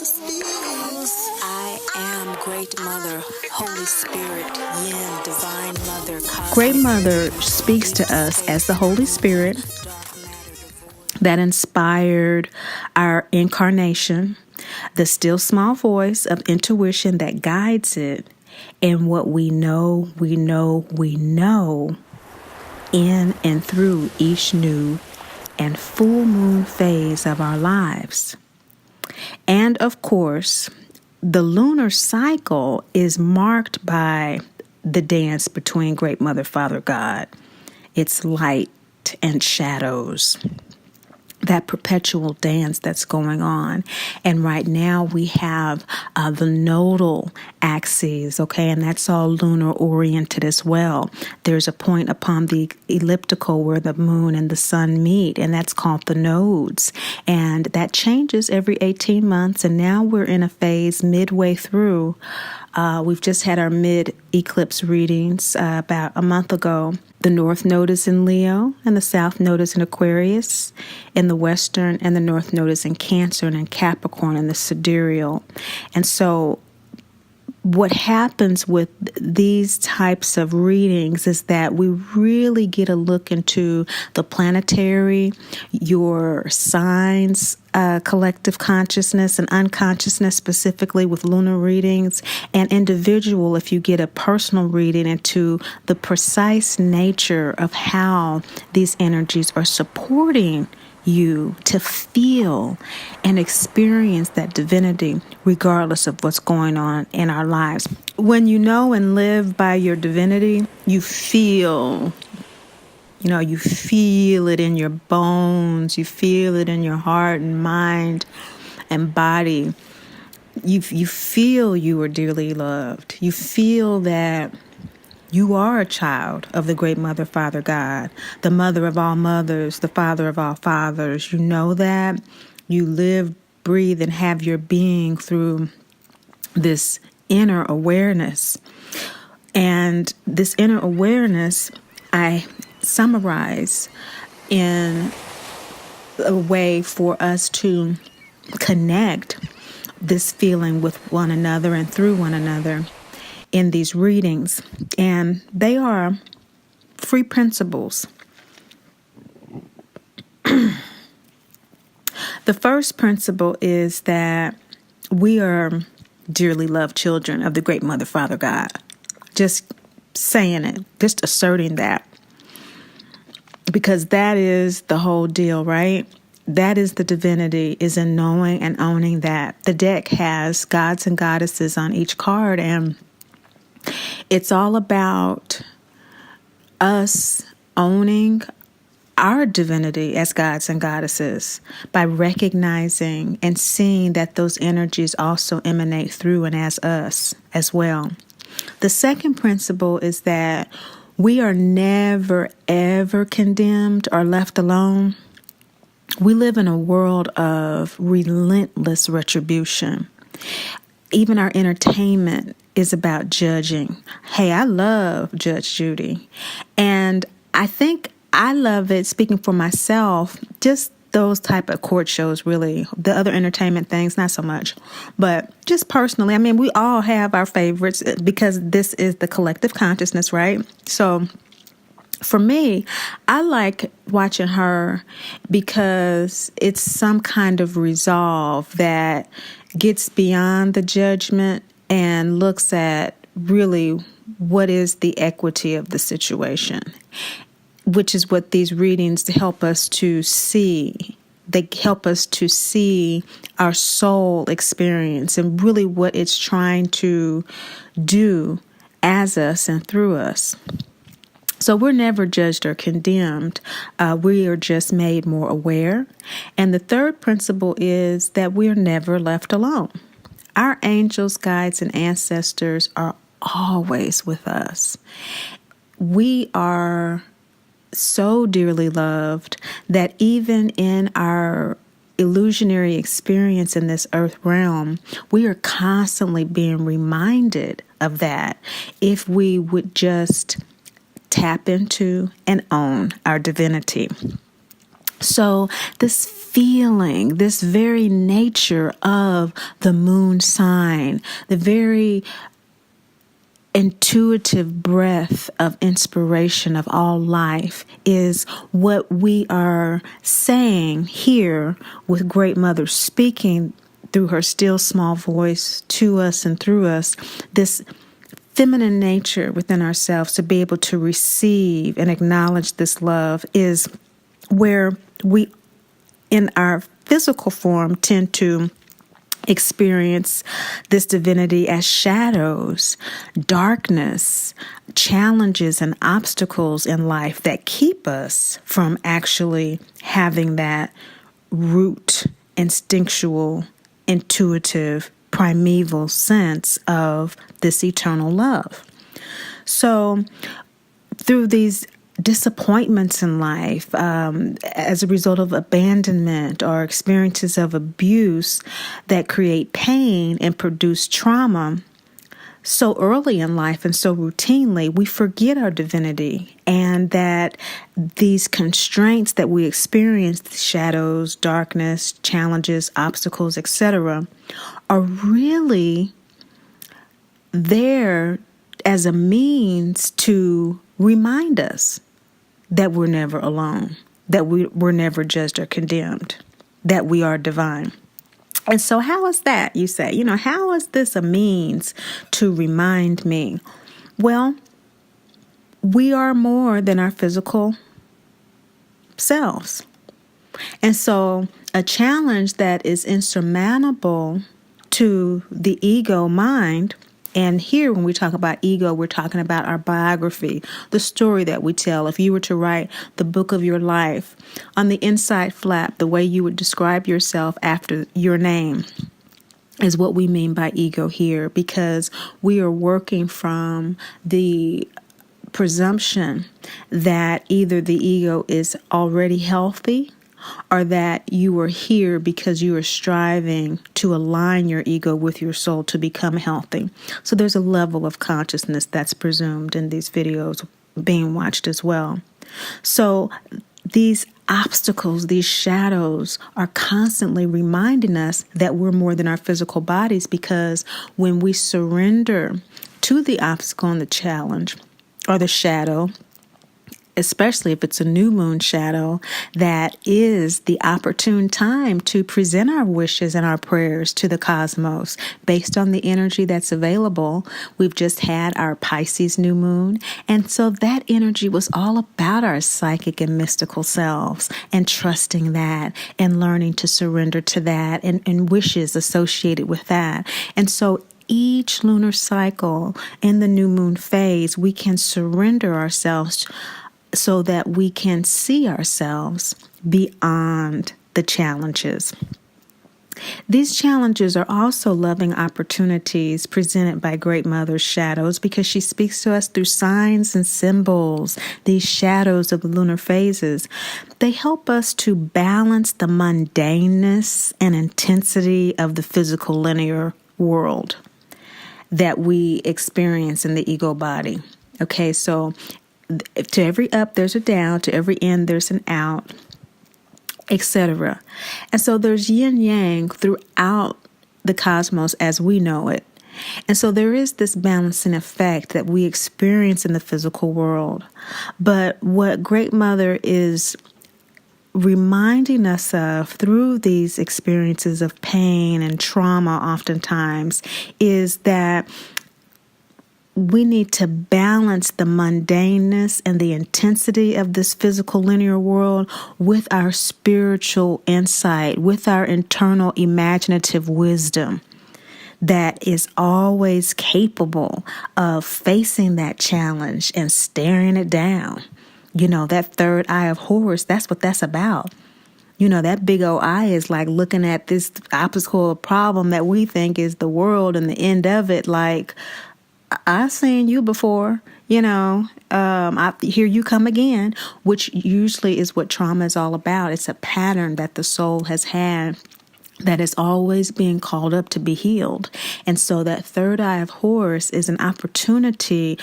I am Great Mother, Holy Spirit, Yin, Divine Mother, Cosmic. Great Mother speaks to us as the Holy Spirit that inspired our incarnation, the still small voice of intuition that guides it, and what we know in and through each new and full moon phase of our lives. And of course, the lunar cycle is marked by the dance between Great Mother, Father God. It's light and shadows, that perpetual dance that's going on. And right now we have the nodal axes, okay, and that's all lunar oriented as well. There's a point upon the elliptical where the moon and the sun meet, and that's called the nodes. And that changes every 18 months, and now we're in a phase midway through. We've just had our mid-eclipse readings about a month ago. The North Node is in Leo, and the South Node is in Aquarius, and the Western and the North Node is in Cancer and in Capricorn and the Sidereal. And so what happens with these types of readings is that we really get a look into the planetary, your signs, collective consciousness and unconsciousness, specifically with lunar readings, and individual if you get a personal reading into the precise nature of how these energies are supporting you to feel and experience that divinity regardless of what's going on in our lives. When you know and live by your divinity, you feel it in your bones, you feel it in your heart and mind and body. You feel you are dearly loved. You feel that you are a child of the Great Mother, Father God, the mother of all mothers, the father of all fathers. You know that. You live, breathe, and have your being through this inner awareness. And this inner awareness, I summarize in a way for us to connect this feeling with one another and through one another in these readings. And they are free principles. The first principle is that we are dearly loved children of the Great Mother, Father God. Just saying it, just asserting that. Because that is the whole deal, right? That is the divinity, is in knowing and owning that. The deck has gods and goddesses on each card, and it's all about us owning our divinity as gods and goddesses by recognizing and seeing that those energies also emanate through and as us as well. The second principle is that we are never, ever condemned or left alone. We live in a world of relentless retribution. Even our entertainment is about judging. Hey, I love Judge Judy. And I think I love it, speaking for myself, just those type of court shows, really. The other entertainment things, not so much. But just personally, I mean, we all have our favorites because this is the collective consciousness, right? So for me, I like watching her because it's some kind of resolve that gets beyond the judgment and looks at really what is the equity of the situation, which is what these readings help us to see. They help us to see our soul experience and really what it's trying to do as us and through us. So we're never judged or condemned. We are just made more aware. And the third principle is that we're never left alone. Our angels, guides, and ancestors are always with us. We are so dearly loved that even in our illusionary experience in this earth realm, we are constantly being reminded of that if we would just tap into and own our divinity. So this feeling, this very nature of the moon sign, the very intuitive breath of inspiration of all life is what we are saying here with Great Mother speaking through her still small voice to us and through us, this feminine nature within ourselves to be able to receive and acknowledge this love is where we, in our physical form, tend to experience this divinity as shadows, darkness, challenges, and obstacles in life that keep us from actually having that root, instinctual, intuitive, primeval sense of this eternal love. So through these disappointments in life, as a result of abandonment or experiences of abuse that create pain and produce trauma so early in life and so routinely, we forget our divinity, and that these constraints that we experience, shadows, darkness, challenges, obstacles, etc., are really there as a means to remind us that we're never alone, that we're never judged or condemned, that we are divine. And so how is that, you say? How is this a means to remind me? Well, we are more than our physical selves. And so a challenge that is insurmountable to the ego mind. And here, when we talk about ego, we're talking about our biography, the story that we tell. If you were to write the book of your life, on the inside flap, the way you would describe yourself after your name is what we mean by ego here, because we are working from the presumption that either the ego is already healthy, or that you are here because you are striving to align your ego with your soul to become healthy. So there's a level of consciousness that's presumed in these videos being watched as well. So these obstacles, these shadows are constantly reminding us that we're more than our physical bodies, because when we surrender to the obstacle and the challenge or the shadow, especially if it's a new moon shadow, that is the opportune time to present our wishes and our prayers to the cosmos based on the energy that's available. We've just had our Pisces new moon, and so that energy was all about our psychic and mystical selves and trusting that and learning to surrender to that and wishes associated with that. And so each lunar cycle in the new moon phase, we can surrender ourselves so that we can see ourselves beyond the challenges. These challenges are also loving opportunities presented by Great Mother's shadows, because she speaks to us through signs and symbols. These shadows of the lunar phases, they help us to balance the mundaneness and intensity of the physical linear world that we experience in the ego body. Okay, so to every up, there's a down. To every in, there's an out, etc. And so there's yin-yang throughout the cosmos as we know it. And so there is this balancing effect that we experience in the physical world. But what Great Mother is reminding us of through these experiences of pain and trauma oftentimes is that we need to balance the mundaneness and the intensity of this physical linear world with our spiritual insight, with our internal imaginative wisdom that is always capable of facing that challenge and staring it down. That third eye of Horus, that's what that's about. That big old eye is like looking at this obstacle problem that we think is the world, and the end of it like, I've seen you before, I hear you come again, which usually is what trauma is all about. It's a pattern that the soul has had that is always being called up to be healed. And so that third eye of Horus is an opportunity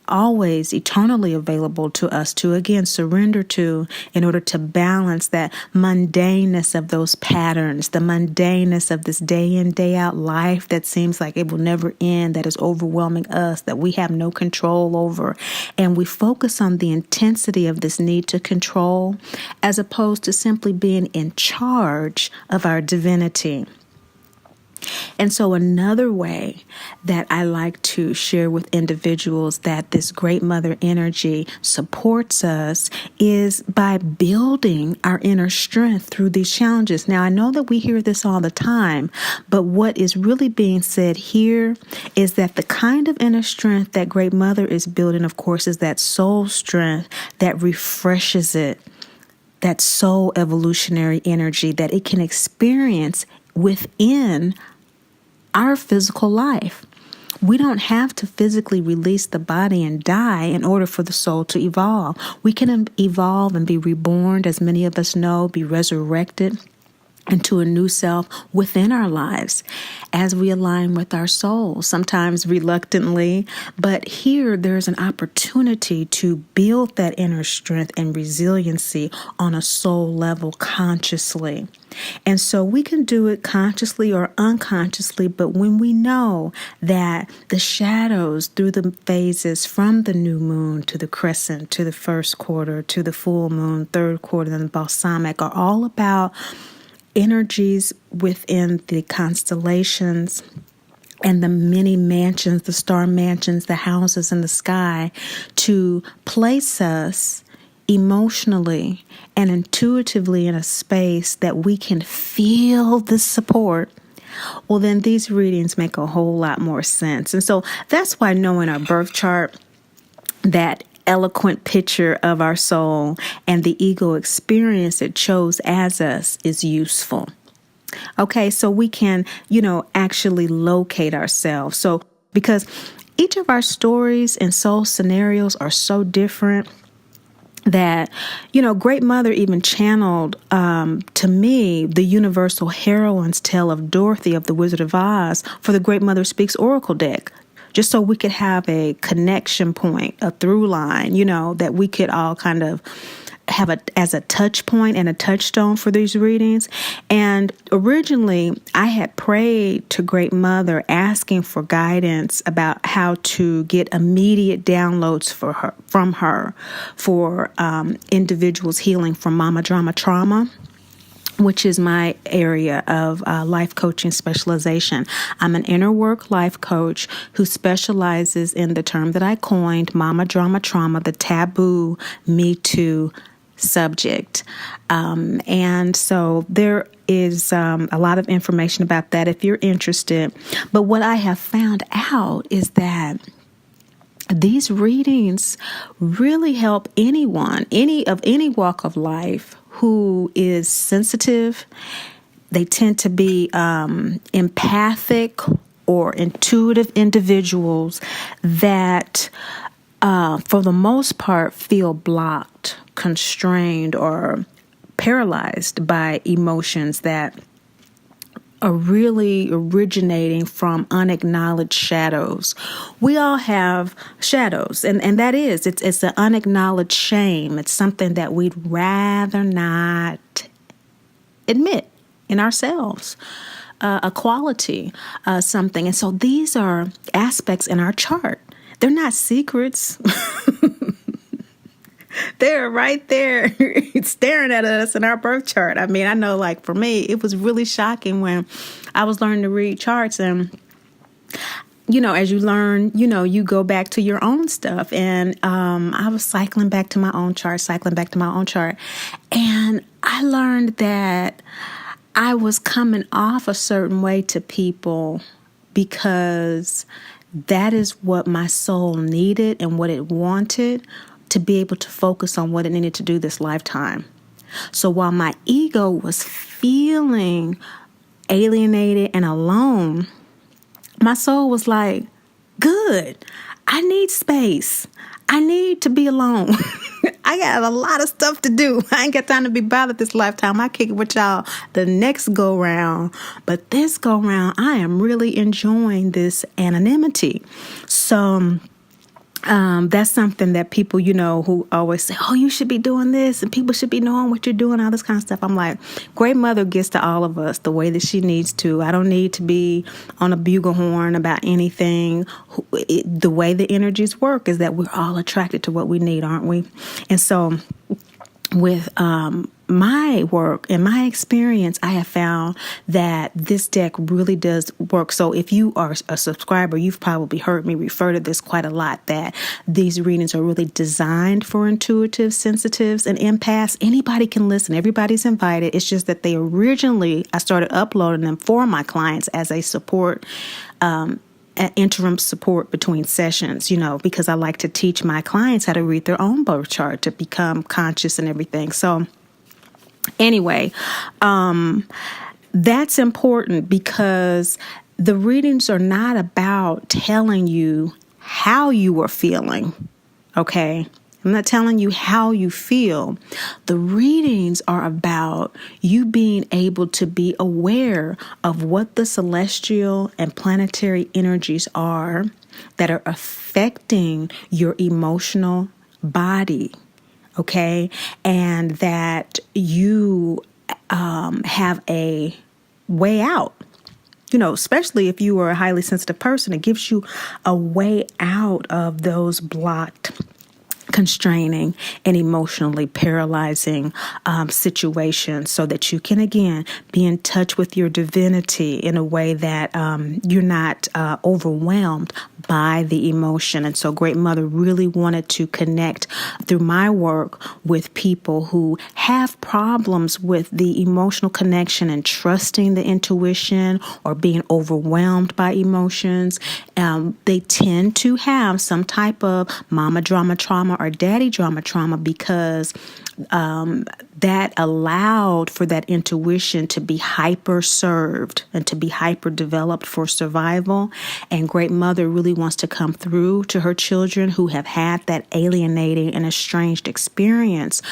always eternally available to us to, again, surrender to in order to balance that mundaneness of those patterns, the mundaneness of this day in, day out life that seems like it will never end, that is overwhelming us, that we have no control over. And we focus on the intensity of this need to control as opposed to simply being in charge of our divinity. And so another way that I like to share with individuals that this great mother energy supports us is by building our inner strength through these challenges. Now, I know that we hear this all the time, but what is really being said here is that the kind of inner strength that great mother is building, of course, is that soul strength that refreshes it, that soul evolutionary energy that it can experience within our physical life. We don't have to physically release the body and die in order for the soul to evolve. We can evolve and be reborn, as many of us know, be resurrected into a new self within our lives as we align with our soul, sometimes reluctantly. But here there's an opportunity to build that inner strength and resiliency on a soul level consciously. And so we can do it consciously or unconsciously, but when we know that the shadows through the phases from the new moon to the crescent, to the first quarter, to the full moon, third quarter, and the balsamic are all about energies within the constellations and the many mansions, the star mansions, the houses in the sky, to place us emotionally and intuitively in a space that we can feel the support, well, then these readings make a whole lot more sense. And so that's why knowing our birth chart, that eloquent picture of our soul and the ego experience it chose as us, is useful. Okay, so we can, actually locate ourselves. So because each of our stories and soul scenarios are so different that, Great Mother even channeled to me the universal heroine's tale of Dorothy of the Wizard of Oz for the Great Mother Speaks Oracle deck, just so we could have a connection point, a through line, that we could all kind of have as a touch point and a touchstone for these readings. And originally I had prayed to Great Mother asking for guidance about how to get immediate downloads from her for individuals healing from mama drama trauma, which is my area of life coaching specialization. I'm an inner work life coach who specializes in the term that I coined, mama drama trauma, the taboo Me Too subject. And so there is a lot of information about that if you're interested. But what I have found out is that these readings really help anyone, any walk of life who is sensitive. They tend to be empathic or intuitive individuals that, for the most part, feel blocked, constrained, or paralyzed by emotions that are really originating from unacknowledged shadows. We all have shadows, and that is, it's an unacknowledged shame. It's something that we'd rather not admit in ourselves, a quality, something. And so these are aspects in our chart. They're not secrets. They're right there staring at us in our birth chart. I mean, I know, like, for me, it was really shocking when I was learning to read charts. And, as you learn, you go back to your own stuff. And I was cycling back to my own chart. And I learned that I was coming off a certain way to people because that is what my soul needed and what it wanted to be able to focus on what it needed to do this lifetime. So while my ego was feeling alienated and alone, my soul was like, good, I need space. I need to be alone. I got a lot of stuff to do. I ain't got time to be bothered this lifetime. I kick it with y'all the next go round. But this go round, I am really enjoying this anonymity. So That's something that people, who always say, oh, you should be doing this and people should be knowing what you're doing, all this kind of stuff. I'm like, Great Mother gets to all of us the way that she needs to. I don't need to be on a buglehorn about anything. The way the energies work is that we're all attracted to what we need, aren't we? And so with my work and my experience, I have found that this deck really does work. So if you are a subscriber, you've probably heard me refer to this quite a lot, that these readings are really designed for intuitives, sensitives, and empaths. Anybody can listen. Everybody's invited. It's just that I started uploading them for my clients as a support, interim support between sessions, because I like to teach my clients how to read their own birth chart to become conscious and everything. So anyway, that's important because the readings are not about telling you how you are feeling, okay? I'm not telling you how you feel. The readings are about you being able to be aware of what the celestial and planetary energies are that are affecting your emotional body, okay? And that you have a way out. Especially if you are a highly sensitive person, it gives you a way out of those blocked, constraining, and emotionally paralyzing situations, so that you can again be in touch with your divinity in a way that you're not overwhelmed by the emotion. And so Great Mother really wanted to connect through my work with people who have problems with the emotional connection and trusting the intuition or being overwhelmed by emotions. They tend to have some type of mama drama trauma or daddy drama trauma because that allowed for that intuition to be hyper served and to be hyper developed for survival. And Great Mother really wants to come through to her children who have had that alienating and estranged experience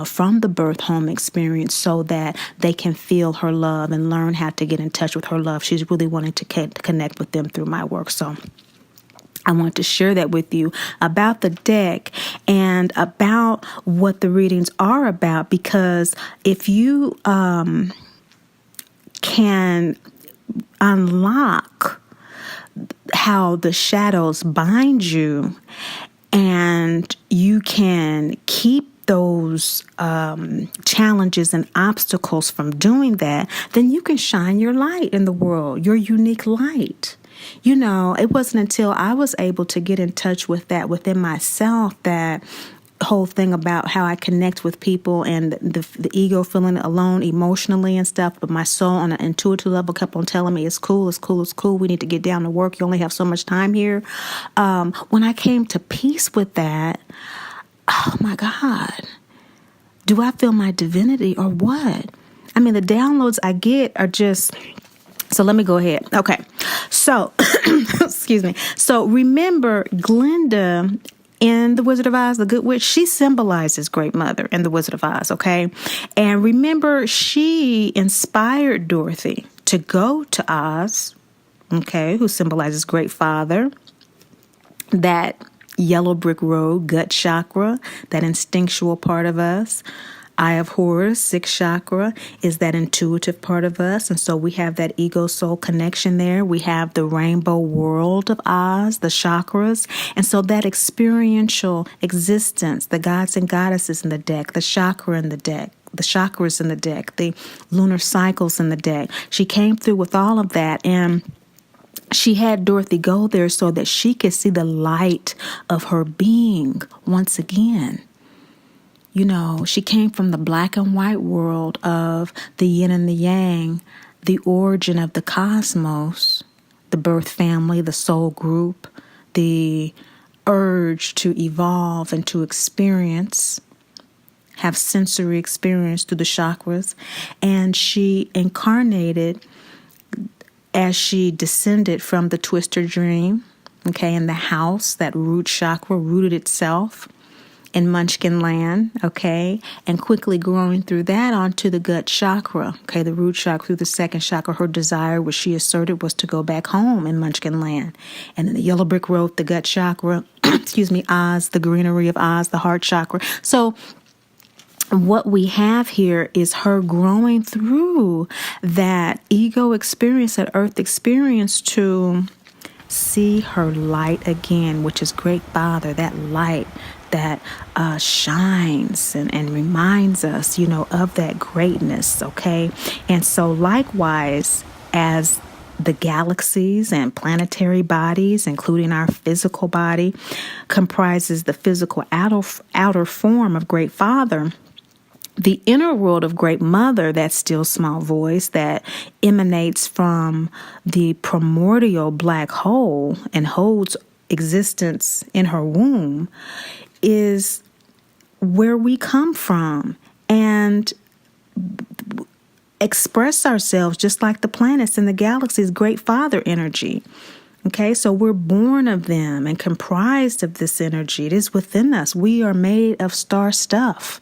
from the birth home experience, so that they can feel her love and learn how to get in touch with her love. She's really wanting to connect with them through my work. So I want to share that with you about the deck and about what the readings are about, because if you can unlock how the shadows bind you, and you can keep those challenges and obstacles from doing that, then you can shine your light in the world, your unique light. It wasn't until I was able to get in touch with that within myself, that whole thing about how I connect with people and the ego feeling alone emotionally and stuff, but my soul on an intuitive level kept on telling me it's cool, it's cool, it's cool. We need to get down to work. You only have so much time here. When I came to peace with that, oh my God, do I feel my divinity or what? I mean, the downloads I get are just... So let me go ahead. Okay. So, excuse me. So remember, Glinda in The Wizard of Oz, the Good Witch, she symbolizes Great Mother in The Wizard of Oz, okay? And remember, she inspired Dorothy to go to Oz, okay, who symbolizes Great Father, that yellow brick road, gut chakra, that instinctual part of us. Eye of Horus, sixth chakra, is that intuitive part of us. And so we have that ego-soul connection there. We have the rainbow world of Oz, the chakras. And so that experiential existence, the gods and goddesses in the deck, the chakra in the deck, the chakras in the deck, the lunar cycles in the deck. She came through with all of that, and she had Dorothy go there so that she could see the light of her being once again. She came from the black and white world of the yin and the yang, the origin of the cosmos, the birth family, the soul group, the urge to evolve and to experience, have sensory experience through the chakras. And she incarnated as she descended from the twister dream, okay, in the house, that root chakra rooted itself in Munchkin land, okay, and quickly growing through that onto the gut chakra, okay, the root chakra through the second chakra. Her desire, which she asserted, was to go back home in Munchkin land. And in the yellow brick road, the gut chakra, excuse me, Oz, the greenery of Oz, the heart chakra. So what we have here is her growing through that ego experience, that earth experience, to see her light again, which is Great Father, that light that shines and reminds us, of that greatness, okay? And so likewise, as the galaxies and planetary bodies, including our physical body, comprises the physical outer form of Great Father, the inner world of Great Mother, that still small voice that emanates from the primordial black hole and holds existence in her womb, is where we come from and express ourselves just like the planets and the galaxies, Great Father energy. Okay, so we're born of them and comprised of this energy. It is within us. We are made of star stuff.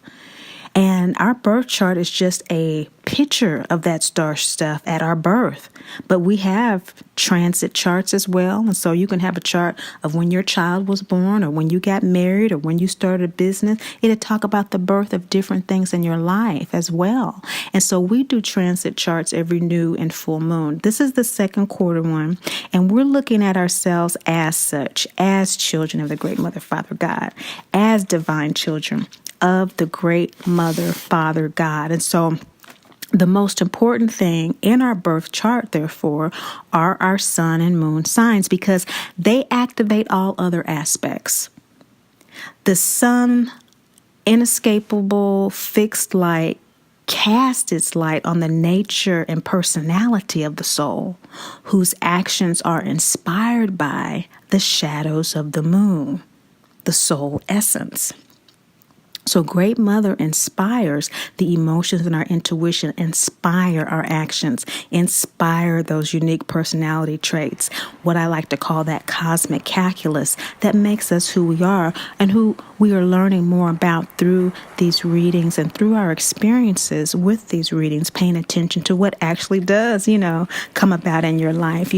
And our birth chart is just a picture of that star stuff at our birth. But we have transit charts as well. And so you can have a chart of when your child was born or when you got married or when you started a business. It'll talk about the birth of different things in your life as well. And so we do transit charts every new and full moon. This is the second quarter one. And we're looking at ourselves as such, as children of the Great Mother, Father, God, as divine children of the Great Mother, Father, God. And so the most important thing in our birth chart, therefore, are our sun and moon signs, because they activate all other aspects. The sun, inescapable, fixed light, casts its light on the nature and personality of the soul, whose actions are inspired by the shadows of the moon, the soul essence. So Great Mother inspires the emotions and our intuition, inspire our actions, inspire those unique personality traits, what I like to call that cosmic calculus that makes us who we are and who we are learning more about through these readings and through our experiences with these readings, paying attention to what actually does, come about in your life,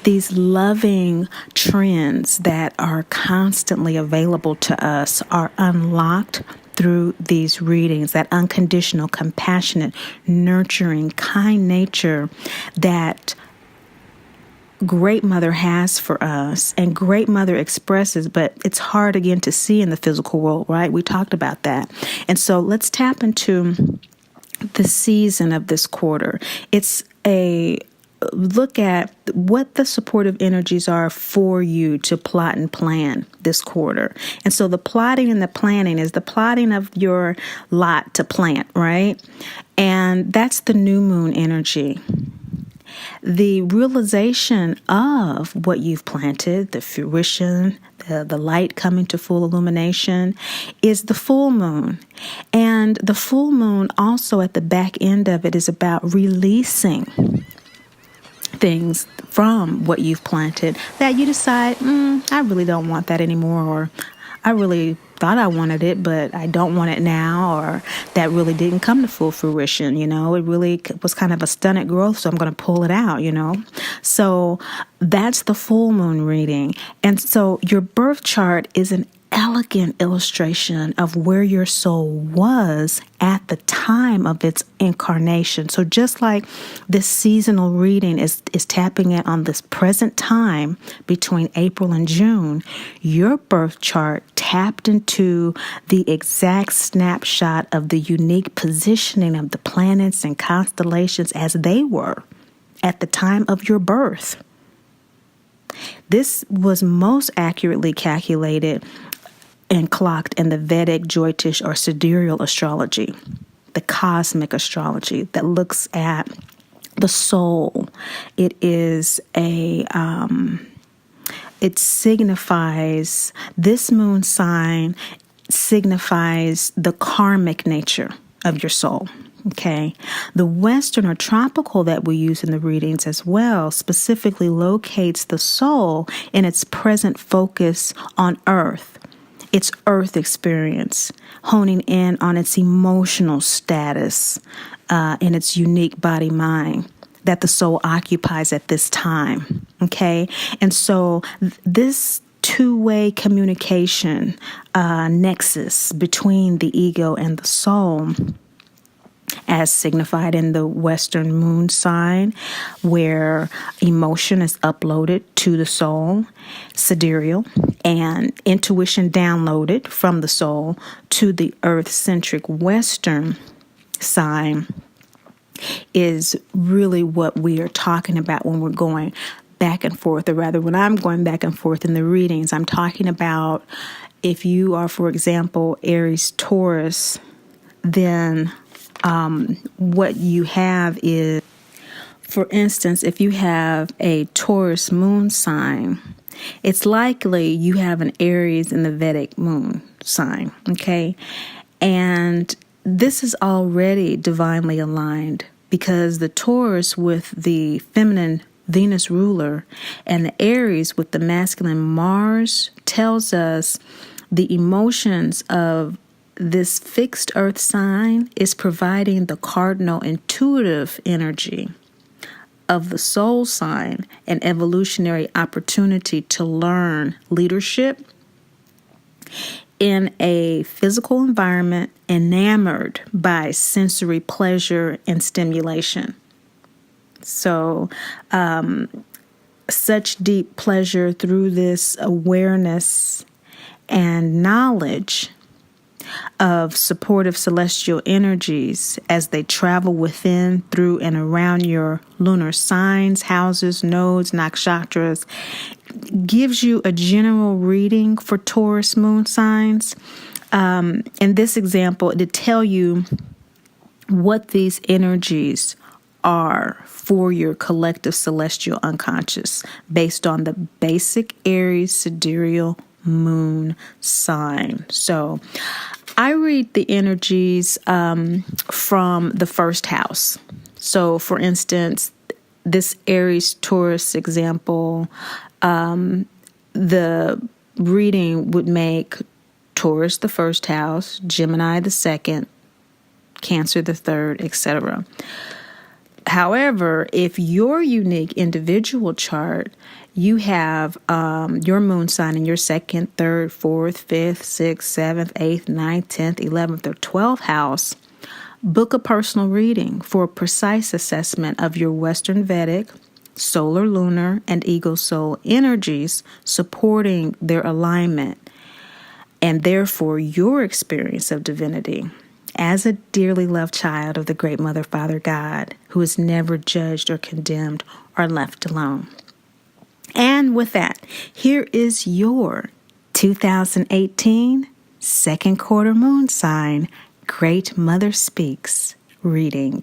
These loving trends that are constantly available to us are unlocked through these readings, that unconditional, compassionate, nurturing, kind nature that Great Mother has for us and Great Mother expresses, but it's hard again to see in the physical world, right? We talked about that. And so let's tap into the season of this quarter. It's a look at what the supportive energies are for you to plot and plan this quarter. And so the plotting and the planning is the plotting of your lot to plant, right? And that's the new moon energy. The realization of what you've planted, the fruition, the light coming to full illumination, is the full moon. And the full moon also at the back end of it is about releasing things from what you've planted that you decide, I really don't want that anymore, or I really thought I wanted it, but I don't want it now, or that really didn't come to full fruition, it really was kind of a stunted growth, so I'm going to pull it out, So that's the full moon reading. And so your birth chart is an elegant illustration of where your soul was at the time of its incarnation. So just like this seasonal reading is tapping in on this present time between April and June, your birth chart tapped into the exact snapshot of the unique positioning of the planets and constellations as they were at the time of your birth. This was most accurately calculated and clocked in the VEDIC, Jyotish, or Sidereal astrology, the cosmic astrology that looks at the soul. It is it signifies, this moon sign signifies the karmic nature of your soul. Okay. The Western or tropical that we use in the readings as well specifically locates the soul in its present focus on Earth. its earth experience, honing in on its emotional status and its unique body-mind that the soul occupies at this time, okay? And so this two-way communication nexus between the ego and the soul, as signified in the Western moon sign, where emotion is uploaded to the soul, sidereal, and intuition downloaded from the soul to the earth-centric Western sign, is really what we are talking about when we're going back and forth, or rather when I'm going back and forth in the readings. I'm talking about if you are, for example, Aries Taurus, then what you have is, for instance, if you have a Taurus moon sign, it's likely you have an Aries in the Vedic moon sign, okay? And this is already divinely aligned because the Taurus with the feminine Venus ruler and the Aries with the masculine Mars tells us the emotions of this fixed earth sign is providing the cardinal intuitive energy of the soul sign, an evolutionary opportunity to learn leadership in a physical environment enamored by sensory pleasure and stimulation. So, such deep pleasure through this awareness and knowledge of supportive celestial energies as they travel within, through, and around your lunar signs, houses, nodes, nakshatras, gives you a general reading for Taurus moon signs. In this example, to tell you what these energies are for your collective celestial unconscious based on the basic Aries sidereal moon sign. So I read the energies from the first house. So, for instance, this Aries Taurus example, the reading would make Taurus the first house, Gemini the second, Cancer the third, etc. However, if your unique individual chart, you have your moon sign in your second, third, fourth, fifth, sixth, seventh, eighth, ninth, 10th, 11th, or 12th house, book a personal reading for a precise assessment of your Western Vedic, solar, lunar, and ego soul energies supporting their alignment, and therefore your experience of divinity as a dearly loved child of the great Mother, Father, God, who is never judged or condemned or left alone. And with that, here is your 2018 second quarter moon sign, Great Mother Speaks reading.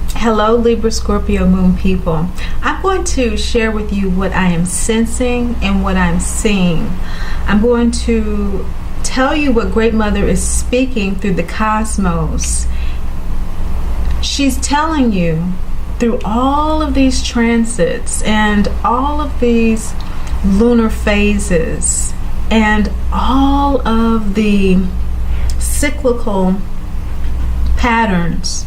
Hello, Libra, Scorpio, moon people. I'm going to share with you what I am sensing and what I'm seeing. I'm going to tell you what Great Mother is speaking through the cosmos. She's telling you through all of these transits and all of these lunar phases and all of the cyclical patterns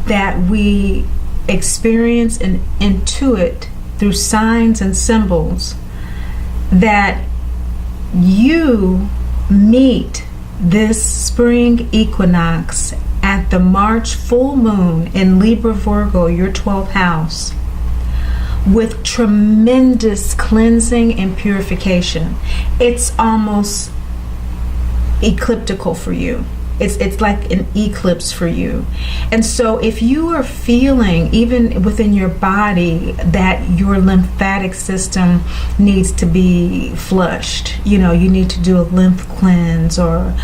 that we experience and intuit through signs and symbols, that you meet this spring equinox at the March full moon in Libra Virgo, your 12th house, with tremendous cleansing and purification. It's almost ecliptical for you. It's like an eclipse for you. And so if you are feeling, even within your body, that your lymphatic system needs to be flushed, you need to do a lymph cleanse, or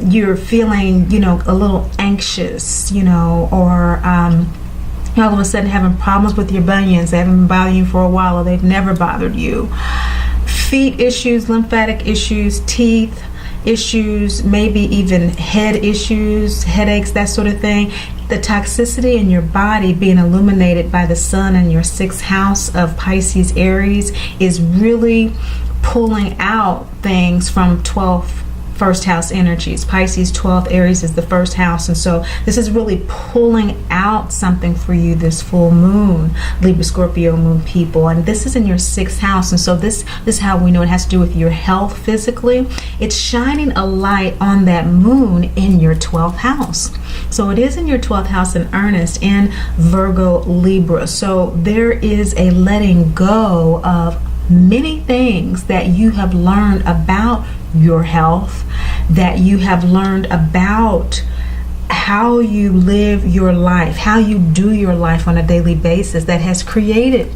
you're feeling, a little anxious, or all of a sudden having problems with your bunions, they haven't been bothering you for a while, or they've never bothered you. Feet issues, lymphatic issues, teeth issues, maybe even head issues, headaches, that sort of thing. The toxicity in your body being illuminated by the sun in your 6th house of Pisces, Aries, is really pulling out things from 12th first house energies. Pisces 12th, Aries is the first house, and so this is really pulling out something for you this full moon, Libra Scorpio moon people, and this is in your 6th house. And so this is how we know it has to do with your health physically. It's shining a light on that moon in your 12th house. So it is in your 12th house in earnest, in Virgo Libra. So there is a letting go of many things that you have learned about your health, that you have learned about how you live your life, how you do your life on a daily basis, that has created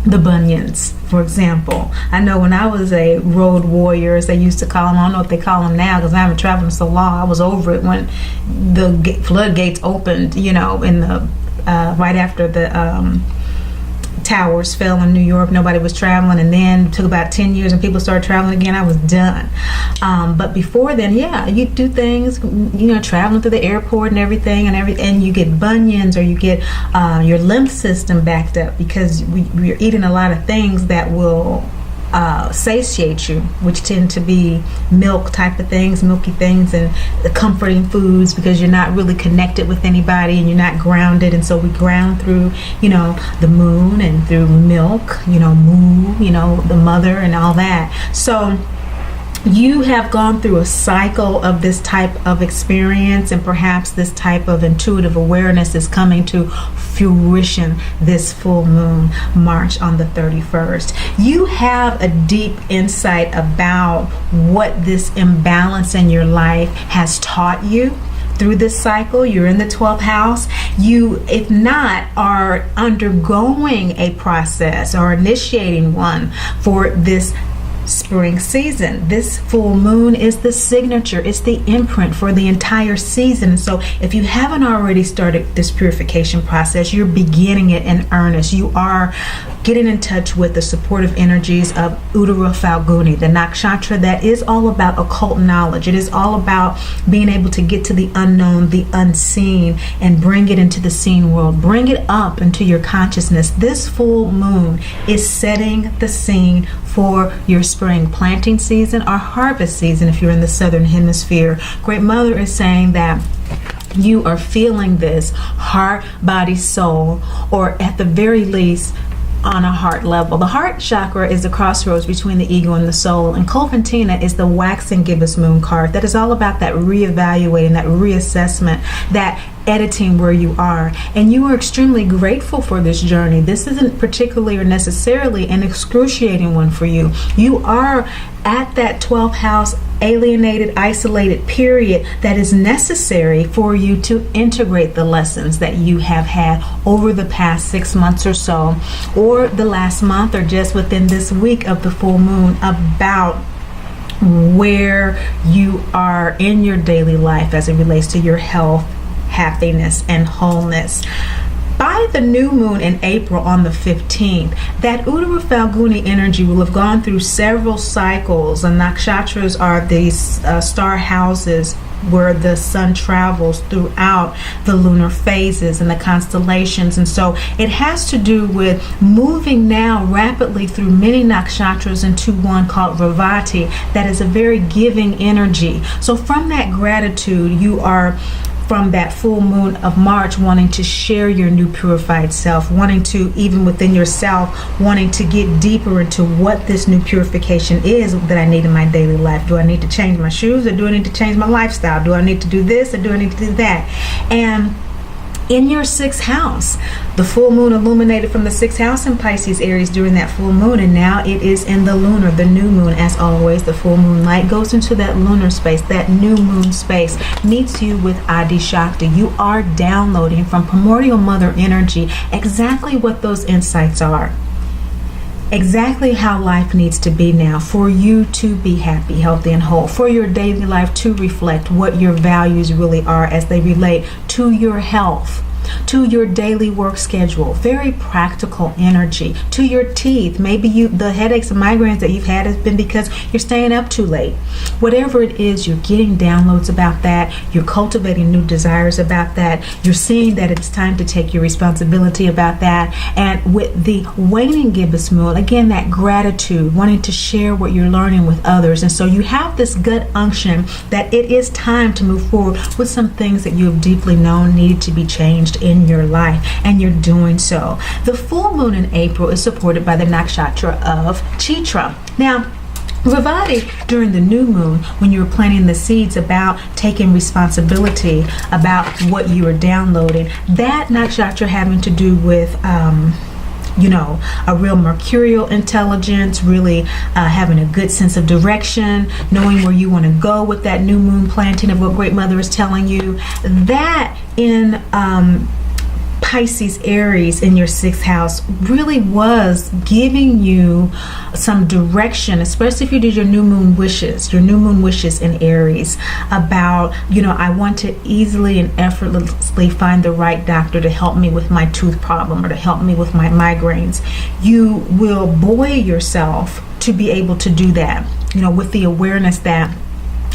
the bunions, for example. I know when I was a road warrior, as they used to call them, I don't know what they call them now because I haven't traveled so long. I was over it when the floodgates opened, in the right after the towers fell in New York. Nobody was traveling, and then it took about 10 years and people started traveling again. I was done. But before then, you do things, traveling through the airport and everything, and you get bunions, or you get your lymph system backed up because we're eating a lot of things that will satiate you, which tend to be milk type of things, milky things, and the comforting foods, because you're not really connected with anybody and you're not grounded. And so we ground through, the moon and through milk, moo, the mother and all that. So you have gone through a cycle of this type of experience, and perhaps this type of intuitive awareness is coming to fruition this full moon, March on the 31st. You have a deep insight about what this imbalance in your life has taught you through this cycle. You're in the 12th house. You, if not, are undergoing a process or initiating one for this spring season. This full moon is the signature, it's the imprint for the entire season. So if you haven't already started this purification process, you're beginning it in earnest. You are getting in touch with the supportive energies of Uttara Falguni, the nakshatra that is all about occult knowledge. It is all about being able to get to the unknown, the unseen, and bring it into the seen world. Bring it up into your consciousness. This full moon is setting the scene for your spring planting season or harvest season if you're in the southern hemisphere. Great Mother is saying that you are feeling this heart, body, soul, or at the very least on a heart level. The heart chakra is the crossroads between the ego and the soul, and Coventina is the waxing gibbous moon card that is all about that reevaluating, that reassessment, that editing where you are. And you are extremely grateful for this journey. This isn't particularly or necessarily an excruciating one for you. You are at that 12th house alienated, isolated period that is necessary for you to integrate the lessons that you have had over the past 6 months or so, or the last month, or just within this week of the full moon, about where you are in your daily life as it relates to your health, happiness, and wholeness. By the new moon in April on the 15th, that Uttara Falguni energy will have gone through several cycles, and nakshatras are these star houses where the sun travels throughout the lunar phases and the constellations. And so it has to do with moving now rapidly through many nakshatras into one called Ravati that is a very giving energy. So from that gratitude, you are, from that full moon of March, wanting to share your new purified self, wanting to, even within yourself, wanting to get deeper into what this new purification is that I need in my daily life. Do I need to change my shoes, or do I need to change my lifestyle? Do I need to do this, or do I need to do that? And in your 6th house, the full moon illuminated from the 6th house in Pisces, Aries during that full moon, and now it is in the lunar, the new moon. As always, the full moon light goes into that lunar space, that new moon space, meets you with Adi Shakti. You are downloading from primordial mother energy exactly what those insights are. Exactly how life needs to be now for you to be happy, healthy, and whole, for your daily life to reflect what your values really are as they relate to your health, to your daily work schedule. Very practical energy. To your teeth. Maybe the headaches and migraines that you've had has been because you're staying up too late. Whatever it is, you're getting downloads about that. You're cultivating new desires about that. You're seeing that it's time to take your responsibility about that. And with the waning gibbous moon, again, that gratitude, wanting to share what you're learning with others. And so you have this gut unction that it is time to move forward with some things that you have deeply known needed to be changed in your life, and you're doing so. The full moon in April is supported by the nakshatra of Chitra. Now, VEDIC, during the new moon, when you were planting the seeds about taking responsibility about what you are downloading, that nakshatra having to do with a real mercurial intelligence, really having a good sense of direction, knowing where you want to go with that new moon planting of what Great Mother is telling you. That in Pisces, Aries in your 6th house really was giving you some direction, especially if you did your new moon wishes in Aries, about, I want to easily and effortlessly find the right doctor to help me with my tooth problem or to help me with my migraines. You will buoy yourself to be able to do that, with the awareness that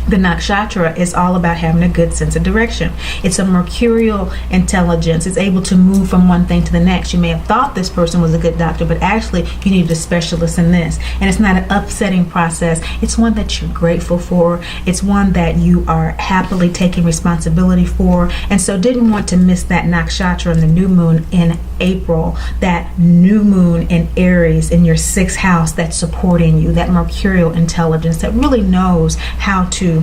the nakshatra is all about having a good sense of direction. It's a mercurial intelligence. It's able to move from one thing to the next. You may have thought this person was a good doctor, but actually you needed a specialist in this. And it's not an upsetting process. It's one that you're grateful for. It's one that you are happily taking responsibility for. And so didn't want to miss that nakshatra in the new moon in April, that new moon in Aries in your 6th house that's supporting you, that mercurial intelligence that really knows how to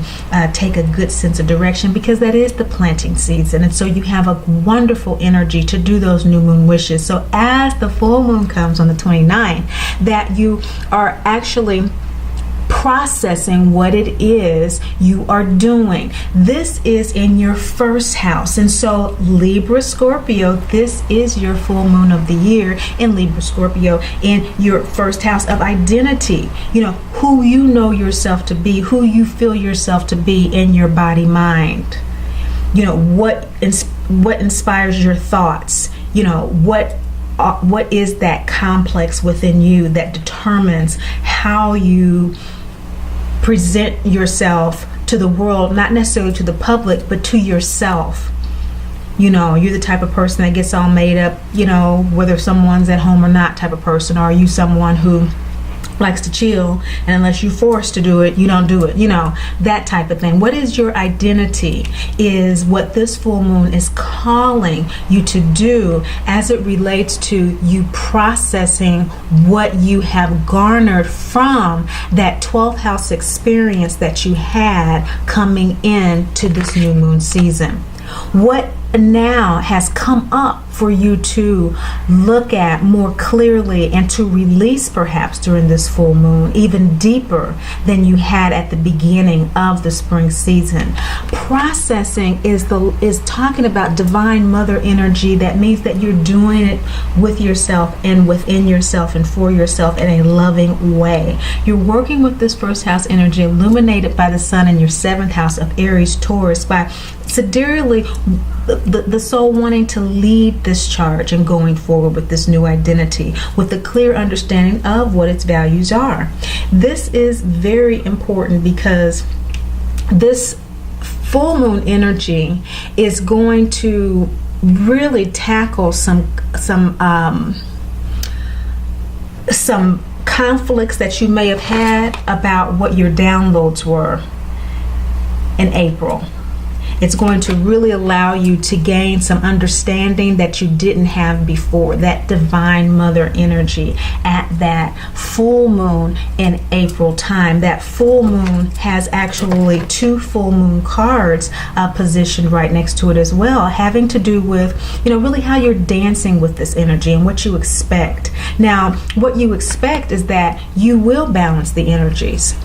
take a good sense of direction, because that is the planting season. And so you have a wonderful energy to do those new moon wishes. So as the full moon comes on the 29th, that you are actually processing what it is you are doing. This is in your 1st house. And so Libra, Scorpio, this is your full moon of the year in Libra, Scorpio, in your 1st house of identity. Who you know yourself to be, who you feel yourself to be in your body, mind. What inspires your thoughts. What is that complex within you that determines how you present yourself to the world, not necessarily to the public, but to yourself. You're the type of person that gets all made up, whether someone's at home or not type of person, or are you someone who likes to chill, and unless you're forced to do it, you don't do it, that type of thing. What is your identity is what this full moon is calling you to do as it relates to you processing what you have garnered from that 12th house experience that you had coming into this new moon season. What now has come up for you to look at more clearly and to release perhaps during this full moon even deeper than you had at the beginning of the spring season. Processing is talking about divine mother energy. That means that you're doing it with yourself and within yourself and for yourself in a loving way. You're working with this 1st house energy illuminated by the sun in your 7th house of Aries, Taurus, by sidereally the soul wanting to lead this charge and going forward with this new identity with a clear understanding of what its values are. This is very important because this full moon energy is going to really tackle some conflicts that you may have had about what your downloads were in April. It's going to really allow you to gain some understanding that you didn't have before, that divine mother energy at that full moon in April time. That full moon has actually 2 full moon cards positioned right next to it as well, having to do with, really how you're dancing with this energy and what you expect. Now, what you expect is that you will balance the energies.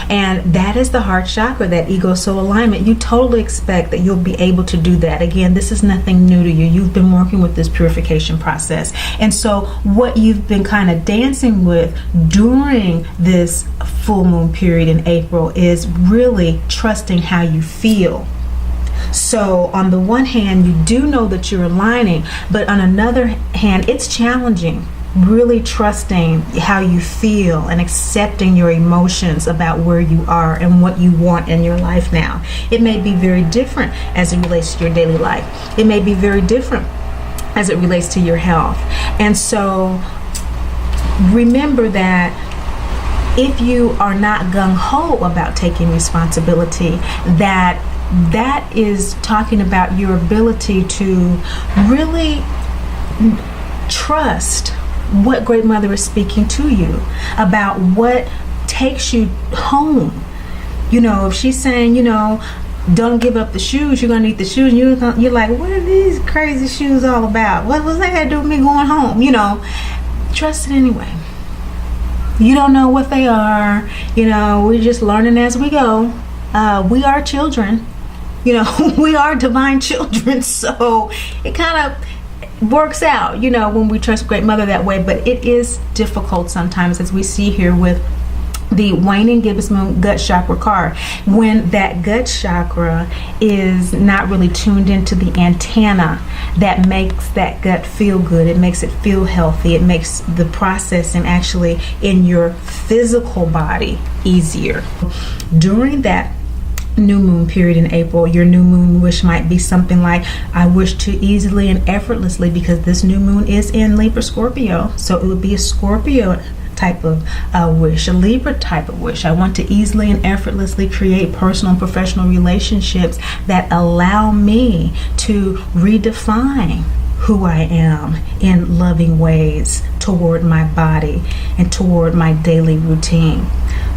And that is the heart chakra, that ego soul alignment. You totally expect that you'll be able to do that. Again, this is nothing new to you. You've been working with this purification process. And so what you've been kind of dancing with during this full moon period in April is really trusting how you feel. So on the one hand, you do know that you're aligning, but on another hand, it's challenging. Really trusting how you feel and accepting your emotions about where you are and what you want in your life now. It may be very different as it relates to your daily life. It may be very different as it relates to your health. And so remember that if you are not gung-ho about taking responsibility, that is talking about your ability to really trust what Great Mother is speaking to you about what takes you home. If she's saying, don't give up the shoes, you're going to need the shoes, and you're like, what are these crazy shoes all about? What was that do with me going home? Trust it anyway. You don't know what they are. We're just learning as we go. We are children. We are divine children. So it kind of works out, when we trust Great Mother that way. But it is difficult sometimes, as we see here with the waning gibbous moon gut chakra card, when that gut chakra is not really tuned into the antenna that makes that gut feel good. It makes it feel healthy. It makes the processing actually in your physical body easier. During that new moon period in April, your new moon wish might be something like, I wish to easily and effortlessly, because this new moon is in Libra Scorpio, so it would be a Scorpio type of wish, a Libra type of wish. I want to easily and effortlessly create personal and professional relationships that allow me to redefine who I am in loving ways toward my body and toward my daily routine.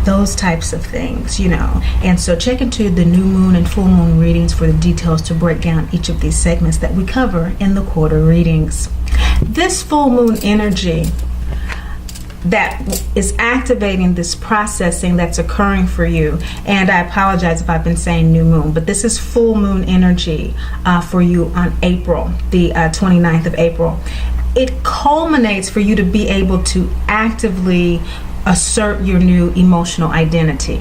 Those types of things, And so check into the new moon and full moon readings for the details to break down each of these segments that we cover in the quarter readings. This full moon energy that is activating this processing that's occurring for you, and I apologize if I've been saying new moon, but this is full moon energy for you on April, the 29th of April. It culminates for you to be able to actively assert your new emotional identity.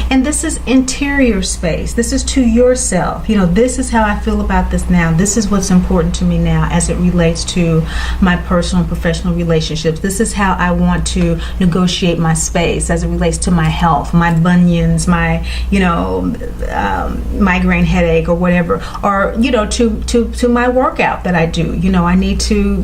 And this is interior space. This is to yourself. This is how I feel about this now. This is what's important to me now as it relates to my personal and professional relationships. This is how I want to negotiate my space as it relates to my health, my bunions, my, migraine headache or whatever, or, to my workout that I do. I need to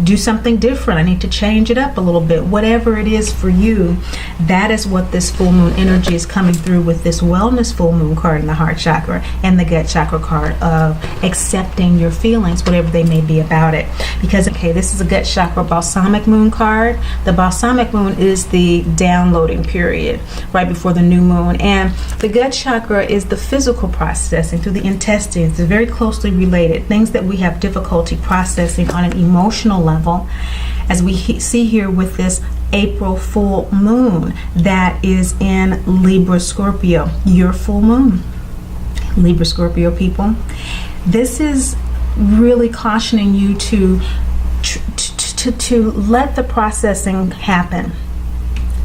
do something different. I need to change it up a little bit. Whatever it is for you, that is what this full moon energy is coming through with this wellness full moon card in the heart chakra and the gut chakra card of accepting your feelings, whatever they may be about it. Because, this is a gut chakra balsamic moon card. The balsamic moon is the downloading period right before the new moon. And the gut chakra is the physical processing through the intestines. They're very closely related. Things that we have difficulty processing on an emotional level, as we see here with this April full moon that is in Libra Scorpio, your full moon. Libra Scorpio people, this is really cautioning you to let the processing happen.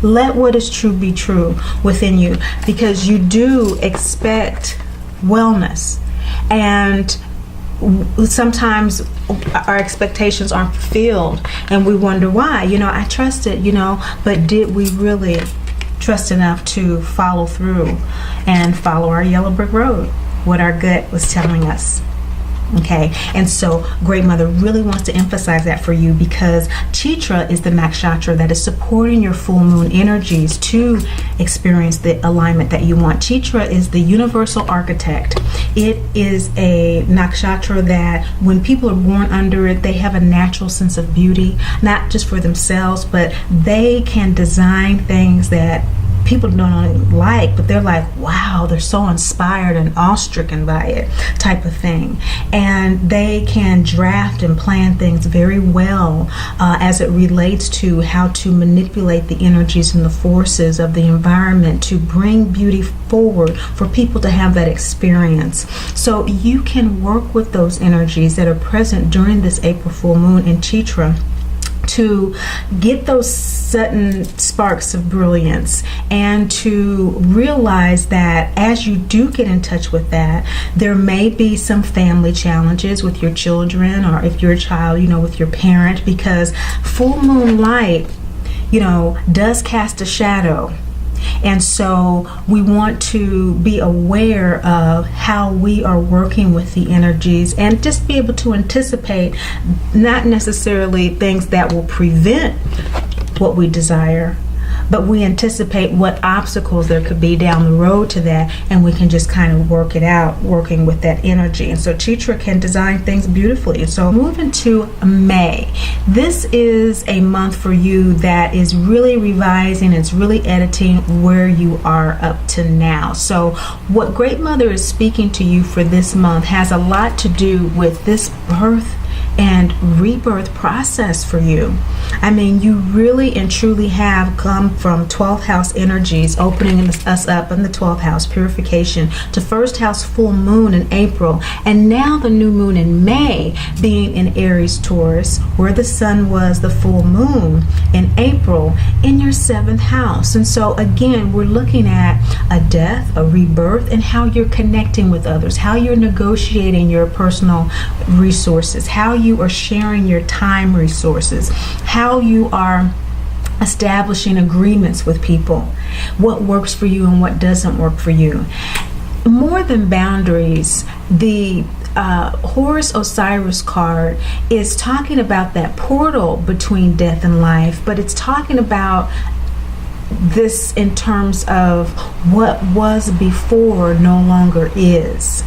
Let what is true be true within you, because you do expect wellness, and sometimes our expectations aren't fulfilled and we wonder why. I trusted, but did we really trust enough to follow through and follow our yellow brick road, what our gut was telling us? Okay, and so Great Mother really wants to emphasize that for you, because Chitra is the nakshatra that is supporting your full moon energies to experience the alignment that you want. Chitra is the universal architect. It is a nakshatra that when people are born under it, they have a natural sense of beauty, not just for themselves, but they can design things that people don't like, but they're like, wow, they're so inspired and awestricken by it, type of thing. And they can draft and plan things very well as it relates to how to manipulate the energies and the forces of the environment to bring beauty forward for people to have that experience. So you can work with those energies that are present during this April full moon in Chitra to get those sudden sparks of brilliance, and to realize that as you do get in touch with that, there may be some family challenges with your children, or if you're a child, with your parent, because full moon light, does cast a shadow. And so we want to be aware of how we are working with the energies, and just be able to anticipate not necessarily things that will prevent what we desire, but we anticipate what obstacles there could be down the road to that, and we can just kind of work it out, working with that energy. And so Chitra can design things beautifully. So moving to May. This is a month for you that is really revising, it's really editing where you are up to now. So what Great Mother is speaking to you for this month has a lot to do with this birth and rebirth process for you. I mean, you really and truly have come from 12th house energies, opening us up in the 12th house, purification, to first house full moon in April, and now the new moon in May being in Aries Taurus, where the sun was the full moon in April, in your 7th house. And so again, we're looking at a death, a rebirth, and how you're connecting with others, how you're negotiating your personal resources, how you are sharing your time resources, how you are establishing agreements with people, what works for you and what doesn't work for you. More than boundaries, the Horus Osiris card is talking about that portal between death and life, but it's talking about this in terms of what was before no longer is.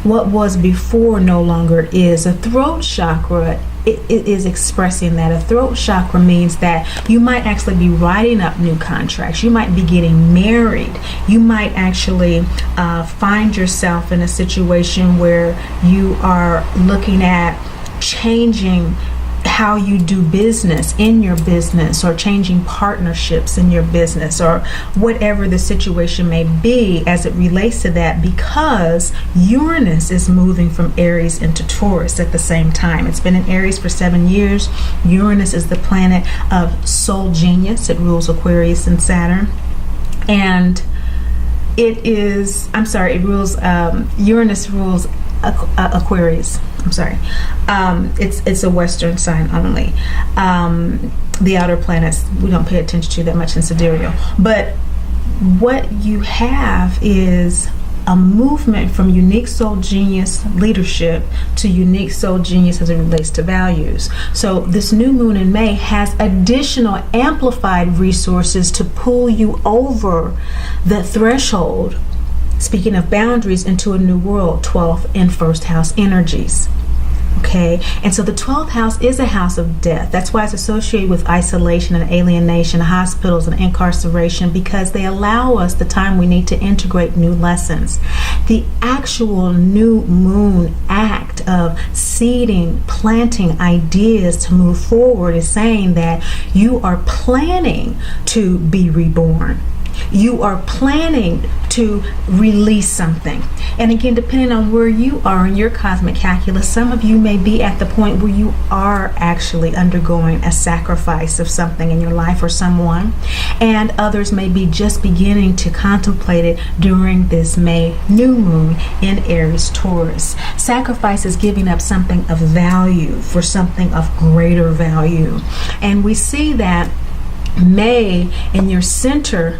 What was before no longer is. A throat chakra, it is expressing that. A throat chakra means that you might actually be writing up new contracts. You might be getting married. You might actually find yourself in a situation where you are looking at changing how you do business in your business, or changing partnerships in your business, or whatever the situation may be as it relates to that, because Uranus is moving from Aries into Taurus at the same time. It's been in Aries for 7 years. Uranus is the planet of soul genius. It rules Aquarius and Saturn. And Uranus rules Aquarius. I'm sorry. It's a Western sign only. The outer planets we don't pay attention to that much in Sidereal. But what you have is a movement from unique soul genius leadership to unique soul genius as it relates to values. So this new moon in May has additional amplified resources to pull you over the threshold, speaking of boundaries, into a new world, 12th and 1st house energies. Okay, and so the 12th house is a house of death. That's why it's associated with isolation and alienation, hospitals and incarceration, because they allow us the time we need to integrate new lessons. The actual new moon act of seeding, planting ideas to move forward is saying that you are planning to be reborn. You are planning to release something. And again, depending on where you are in your cosmic calculus, some of you may be at the point where you are actually undergoing a sacrifice of something in your life or someone, and others may be just beginning to contemplate it during this May new moon in Aries Taurus. Sacrifice is giving up something of value for something of greater value. And we see that May in your center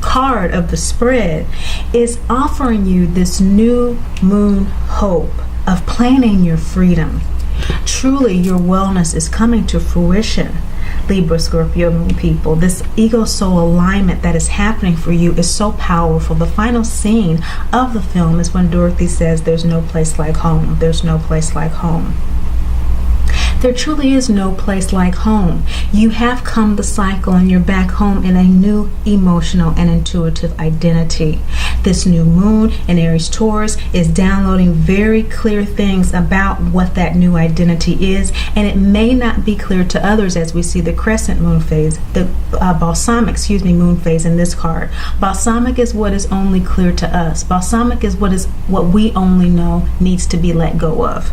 card of the spread is offering you this new moon hope of planning your freedom. Truly, your wellness is coming to fruition. Libra, Scorpio moon people, this ego soul alignment that is happening for you is so powerful. The final scene of the film is when Dorothy says, "There's no place like home. There's no place like home." There truly is no place like home. You have come the cycle and you're back home in a new emotional and intuitive identity. This new moon in Aries Taurus is downloading very clear things about what that new identity is, and it may not be clear to others as we see the crescent moon phase, the balsamic moon phase in this card. Balsamic is what is only clear to us. Balsamic is what we only know needs to be let go of.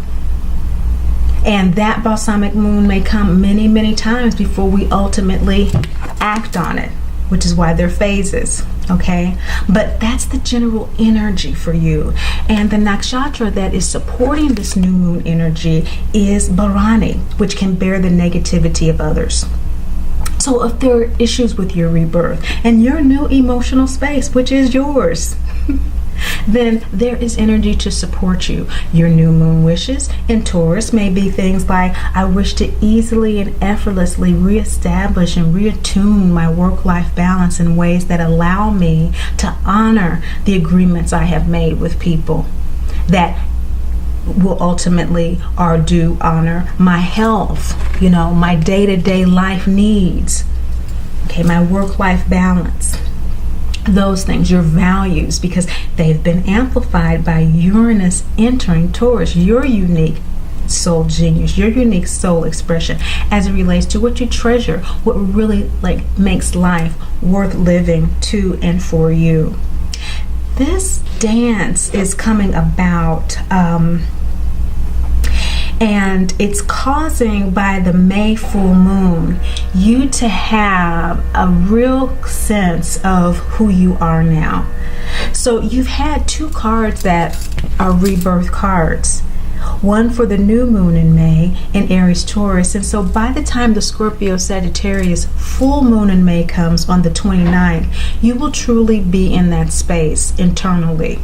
And that balsamic moon may come many, many times before we ultimately act on it, which is why they're phases, okay? But that's the general energy for you. And the nakshatra that is supporting this new moon energy is Bharani, which can bear the negativity of others. So if there are issues with your rebirth and your new emotional space, which is yours, then there is energy to support you. Your new moon wishes in Taurus may be things like, I wish to easily and effortlessly reestablish and reattune my work-life balance in ways that allow me to honor the agreements I have made with people that will ultimately or do honor my health, my day-to-day life needs, okay, my work-life balance. Those things, your values, because they've been amplified by Uranus entering Taurus, your unique soul genius, your unique soul expression as it relates to what you treasure, what really makes life worth living to and for you. This dance is coming about and it's causing, by the May full moon, you to have a real sense of who you are now. So you've had 2 cards that are rebirth cards. One for the new moon in May in Aries Taurus. And so by the time the Scorpio Sagittarius full moon in May comes on the 29th, you will truly be in that space internally.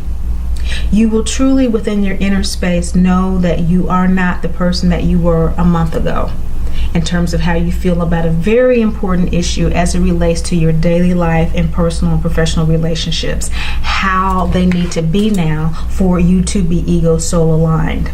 You will truly, within your inner space, know that you are not the person that you were a month ago in terms of how you feel about a very important issue as it relates to your daily life and personal and professional relationships, how they need to be now for you to be ego soul aligned.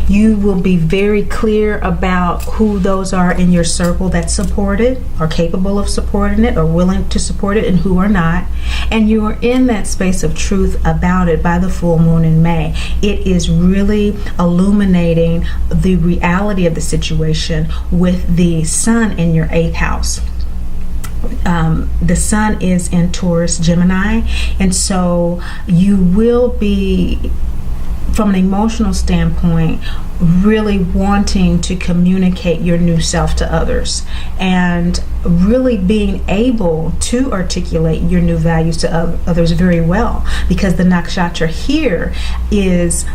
You will be very clear about who those are in your circle that support it, are capable of supporting it, or willing to support it, and who are not. And you are in that space of truth about it by the full moon in May. It is really illuminating the reality of the situation with the sun in your 8th house. The sun is in Taurus, Gemini, and so you will be, from an emotional standpoint, really wanting to communicate your new self to others and really being able to articulate your new values to others very well, because the nakshatra here is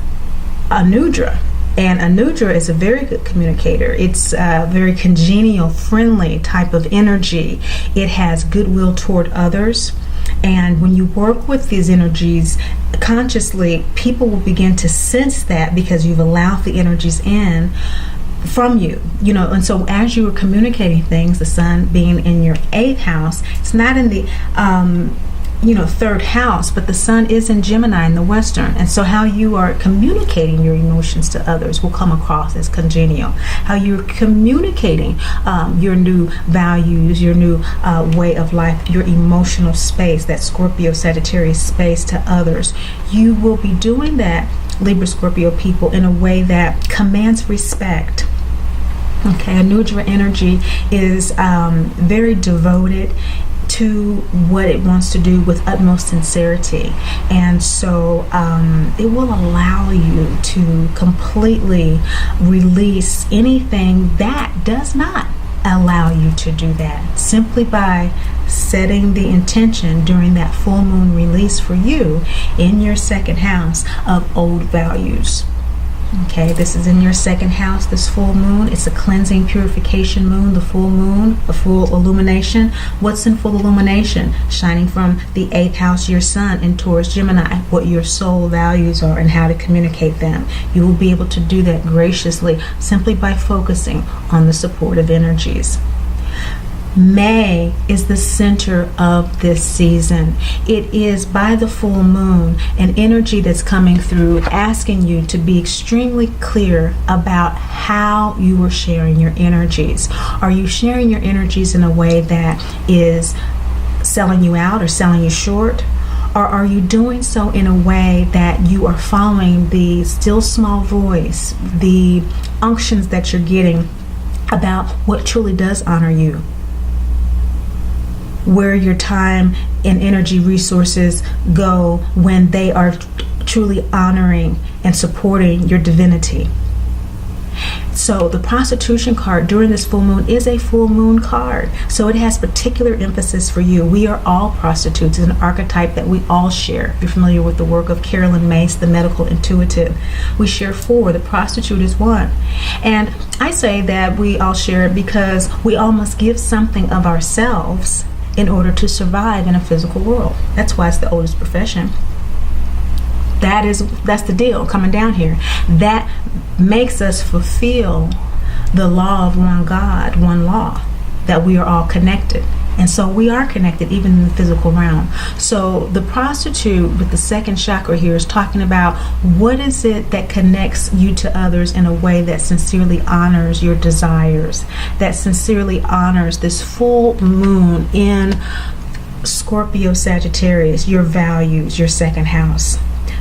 Anudra. And Anudra is a very good communicator. It's a very congenial, friendly type of energy. It has goodwill toward others. And when you work with these energies consciously, people will begin to sense that because you've allowed the energies in from you, and so as you are communicating things, the sun being in your 8th house, it's not in the 3rd house, but the sun is in Gemini in the Western, and so how you are communicating your emotions to others will come across as congenial. How you're communicating your new values, your new way of life, your emotional space, that Scorpio Sagittarius space to others, you will be doing that, Libra Scorpio people, in a way that commands respect. Okay, Anudra energy is very devoted to what it wants to do with utmost sincerity, and so it will allow you to completely release anything that does not allow you to do that, simply by setting the intention during that full moon release for you in your 2nd house of old values. Okay, this is in your 2nd house, this full moon. It's a cleansing, purification moon, the full moon, a full illumination. What's in full illumination? Shining from the 8th house, your sun in Taurus, Gemini, what your soul values are and how to communicate them. You will be able to do that graciously simply by focusing on the supportive energies. May is the center of this season. It is, by the full moon, an energy that's coming through asking you to be extremely clear about how you are sharing your energies. Are you sharing your energies in a way that is selling you out or selling you short? Or are you doing so in a way that you are following the still small voice, the unctions that you're getting about what truly does honor you? Where your time and energy resources go when they are truly honoring and supporting your divinity. So the prostitution card during this full moon is a full moon card. So it has particular emphasis for you. We are all prostitutes. It's an archetype that we all share. If you're familiar with the work of Carolyn Mace, the medical intuitive. We share 4. The prostitute is 1. And I say that we all share it because we all must give something of ourselves in order to survive in a physical world. That's why it's the oldest profession. That's the deal coming down here. That makes us fulfill the law of one God, one law, that we are all connected. And so we are connected even in the physical realm. So the prostitute with the second chakra here is talking about what is it that connects you to others in a way that sincerely honors your desires, that sincerely honors this full moon in Scorpio Sagittarius, your values, your second house.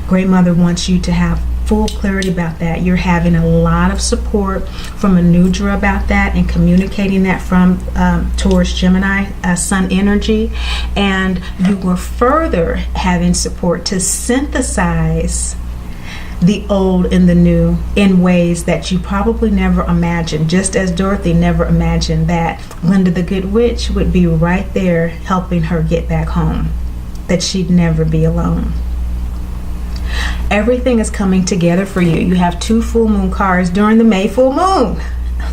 Great Mother wants you to have full clarity about that. You're having a lot of support from Anudra about that and communicating that from Taurus Gemini Sun energy. And you were further having support to synthesize the old and the new in ways that you probably never imagined, just as Dorothy never imagined that Linda the Good Witch would be right there helping her get back home, that she'd never be alone. Everything is coming together for you. You have 2 full moon cards during the May full moon.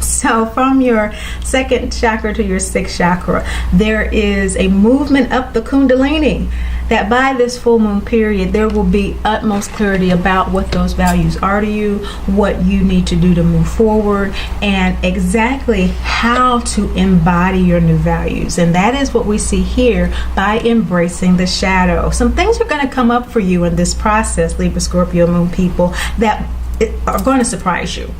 So from your second chakra to your sixth chakra, there is a movement up the Kundalini that by this full moon period, there will be utmost clarity about what those values are to you, what you need to do to move forward, and exactly how to embody your new values. And that is what we see here by embracing the shadow. Some things are going to come up for you in this process, Libra, Scorpio, Moon people, that are going to surprise you.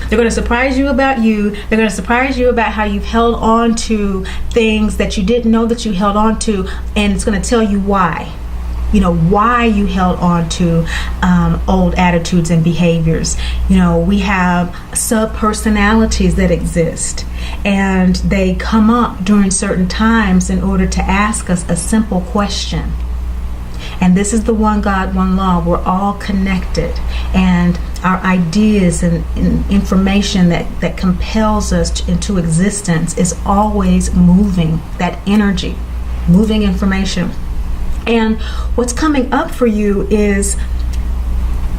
They're going to surprise you about you. They're going to surprise you about how you've held on to things that you didn't know that you held on to. And it's going to tell you why. You know, why you held on to old attitudes and behaviors. You know, we have sub-personalities that exist. And they come up during certain times in order to ask us a simple question. And this is the one God, one law. We're all connected. And our ideas and information that compels us into existence is always moving. That energy, moving information. And what's coming up for you is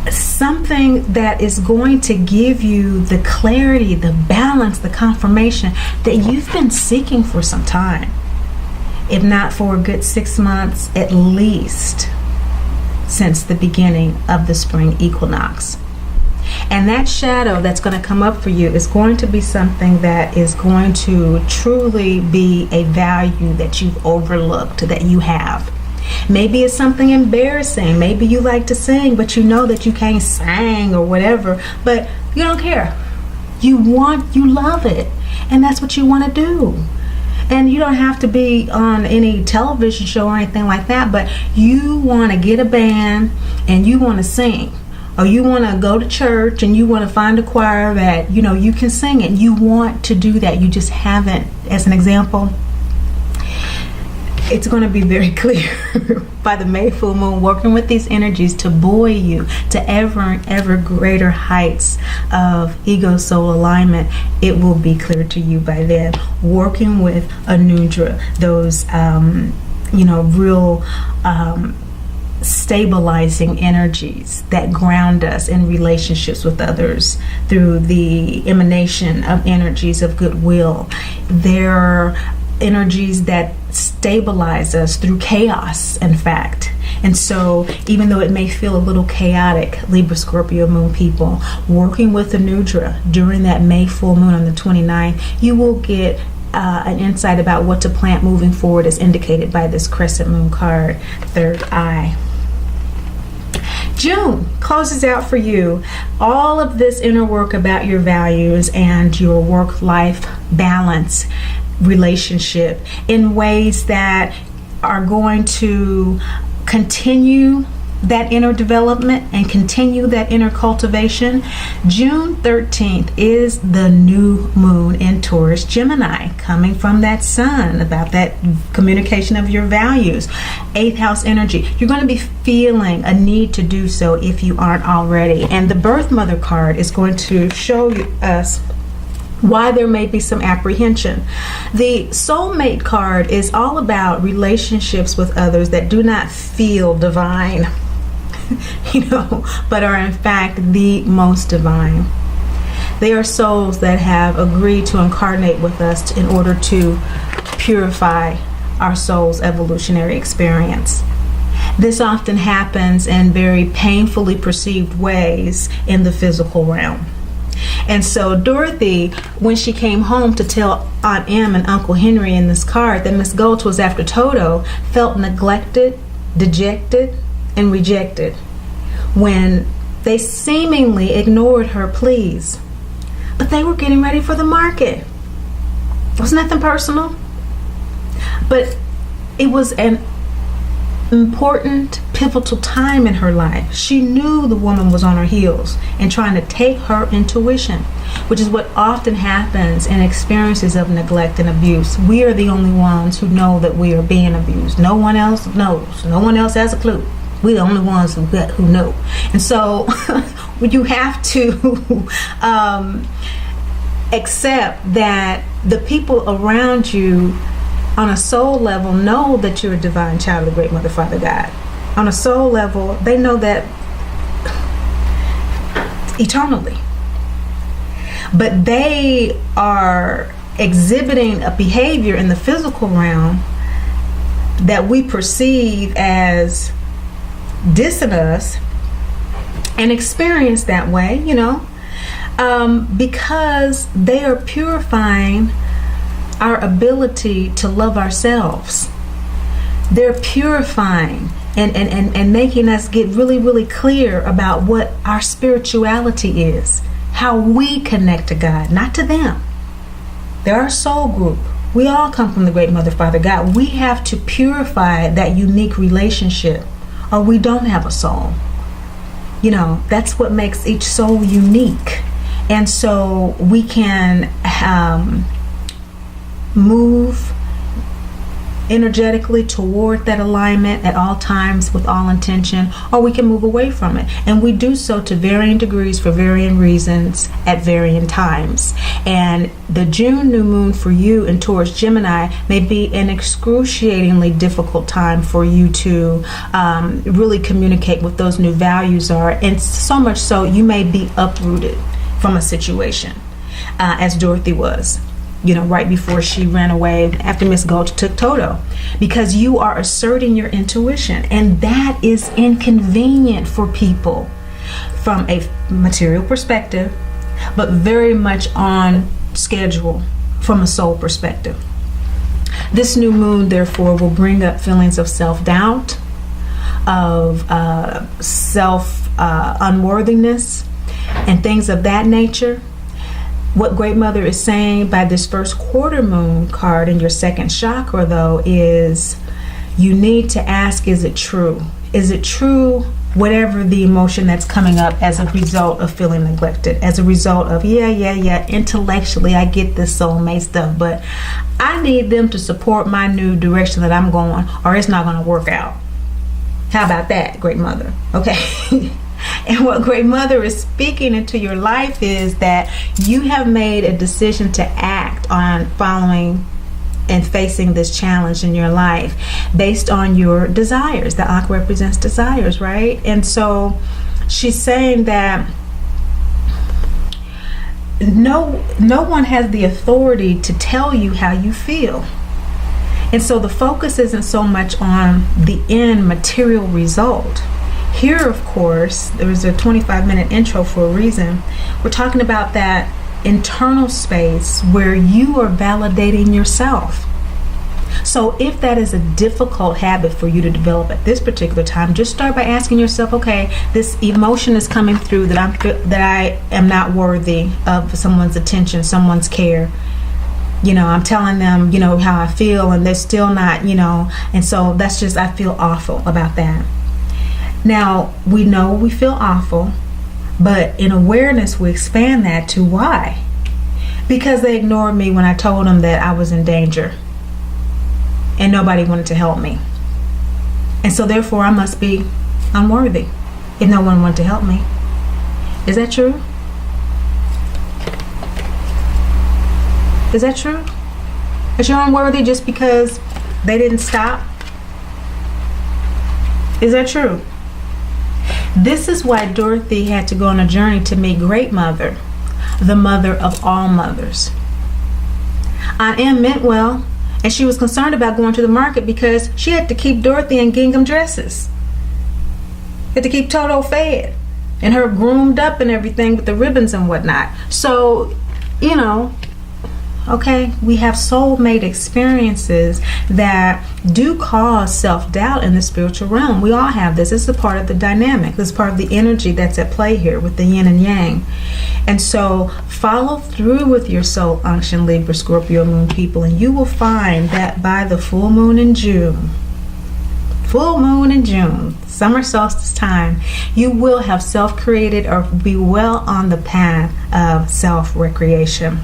something that is going to give you the clarity, the balance, the confirmation that you've been seeking for some time. If not for a good 6 months, at least since the beginning of the spring equinox. And that shadow that's going to come up for you is going to be something that is going to truly be a value that you've overlooked, that you have. Maybe it's something embarrassing. Maybe you like to sing, but you know that you can't sing or whatever, but you don't care. You love it. And that's what you want to do. And you don't have to be on any television show or anything like that, but you want to get a band and you want to sing. Or you want to go to church and you want to find a choir that, you know, you can sing it. You want to do that. You just haven't. As an example, it's going to be very clear by the May full moon working with these energies to buoy you to ever greater heights of ego soul alignment. It will be clear to you by then. Working with Anudra, those real stabilizing energies that ground us in relationships with others through the emanation of energies of goodwill. They're energies that stabilize us through chaos, in fact. And so even though it may feel a little chaotic, Libra, Scorpio, Moon people, working with Anudra during that May full moon on the 29th, you will get an insight about what to plant moving forward as indicated by this crescent moon card, third eye. June closes out for you all of this inner work about your values and your work-life balance relationship in ways that are going to continue that inner development and continue that inner cultivation. June 13th is the new moon in Taurus Gemini, coming from that sun, about that communication of your values. 8th house energy. You're going to be feeling a need to do so if you aren't already. And the birth mother card is going to show us why there may be some apprehension. The soulmate card is all about relationships with others that do not feel divine, but are in fact the most divine. They are souls that have agreed to incarnate with us in order to purify our soul's evolutionary experience. This often happens in very painfully perceived ways in the physical realm. And so Dorothy, when she came home to tell Aunt Em and Uncle Henry in this card that Miss Gulch was after Toto, felt neglected, dejected, and rejected when they seemingly ignored her pleas. But they were getting ready for the market. It was nothing personal. But it was an important, pivotal time in her life. She knew the woman was on her heels and trying to take her intuition, which is what often happens in experiences of neglect and abuse. We are the only ones who know that we are being abused. No one else knows. No one else has a clue. We're the only ones who know. And so you have to accept that the people around you on a soul level know that you're a divine child of the great Mother, Father, God. On a soul level, they know that eternally. But they are exhibiting a behavior in the physical realm that we perceive as dissing us and experience that way, because they are purifying our ability to love ourselves. They're purifying and making us get really, really clear about what our spirituality is, how we connect to God, not to them. They're our soul group. We all come from the great Mother, Father, God. We have to purify that unique relationship, or we don't have a soul. That's what makes each soul unique. And so we can move energetically toward that alignment at all times with all intention, or we can move away from it. And we do so to varying degrees for varying reasons at varying times. And the June new moon for you in Taurus Gemini may be an excruciatingly difficult time for you to really communicate what those new values are. And so much so, you may be uprooted from a situation, as Dorothy was. Right before she ran away after Miss Gulch took Toto, because you are asserting your intuition, and that is inconvenient for people from a material perspective, but very much on schedule from a soul perspective. This new moon, therefore, will bring up feelings of self-doubt, of self-unworthiness, and things of that nature. What Great Mother is saying by this first quarter moon card in your second chakra, though, is you need to ask, is it true? Is it true, whatever the emotion that's coming up as a result of feeling neglected, as a result of, intellectually I get this soulmate stuff, but I need them to support my new direction that I'm going, or it's not going to work out. How about that, Great Mother? Okay. And what Great Mother is speaking into your life is that you have made a decision to act on following and facing this challenge in your life based on your desires. The Ankh represents desires, right? And so she's saying that no one has the authority to tell you how you feel. And so the focus isn't so much on the end material result. Here, of course, there's a 25-minute intro for a reason. We're talking about that internal space where you are validating yourself. So if that is a difficult habit for you to develop at this particular time, just start by asking yourself, okay, this emotion is coming through that I am not worthy of someone's attention, someone's care. I'm telling them, how I feel, and they're still not, and so that's just, I feel awful about that. Now, we know we feel awful, but in awareness, we expand that to why? Because they ignored me when I told them that I was in danger and nobody wanted to help me. And so therefore, I must be unworthy if no one wanted to help me. Is that true? Is that true? That you're unworthy just because they didn't stop? Is that true? This is why Dorothy had to go on a journey to meet Great Mother, the mother of all mothers. Aunt Em meant well, and she was concerned about going to the market because she had to keep Dorothy in gingham dresses. Had to keep Toto fed and her groomed up and everything with the ribbons and whatnot. So, you know, okay, we have soulmate experiences that do cause self-doubt in the spiritual realm. We all have this. This is a part of the dynamic. This is part of the energy that's at play here with the yin and yang. And so follow through with your soul unction, Libra, Scorpio, moon people, and you will find that by the full moon in June, summer solstice time, you will have self-created or be well on the path of self-recreation,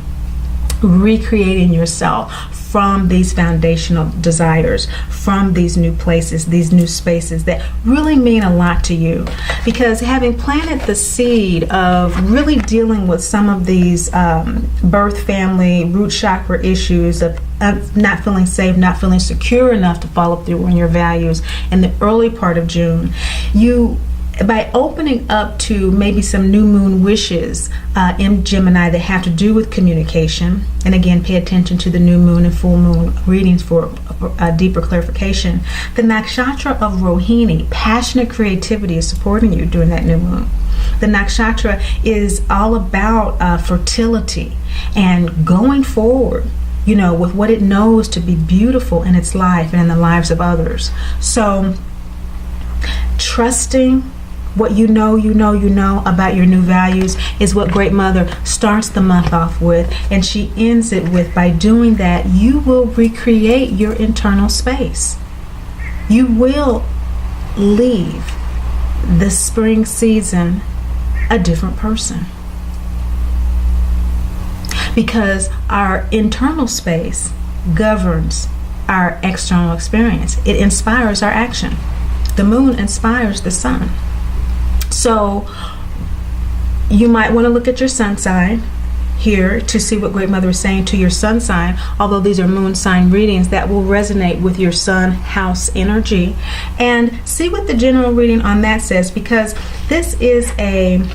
recreating yourself from these foundational desires, from these new places, these new spaces that really mean a lot to you. Because having planted the seed of really dealing with some of these birth, family, root chakra issues of not feeling safe, not feeling secure enough to follow through on your values in the early part of June, by opening up to maybe some new moon wishes in Gemini that have to do with communication, and again, pay attention to the new moon and full moon readings for deeper clarification. The nakshatra of Rohini, passionate creativity, is supporting you during that new moon. The nakshatra is all about fertility and going forward, you know, with what it knows to be beautiful in its life and in the lives of others. So, trusting what you know about your new values is what Great Mother starts the month off with, and she ends it with, by doing that, you will recreate your internal space. You will leave the spring season a different person. Because our internal space governs our external experience. It inspires our action. The moon inspires the sun. So you might want to look at your sun sign here to see what Great Mother is saying to your sun sign, although these are moon sign readings that will resonate with your sun house energy, and see what the general reading on that says, because this is a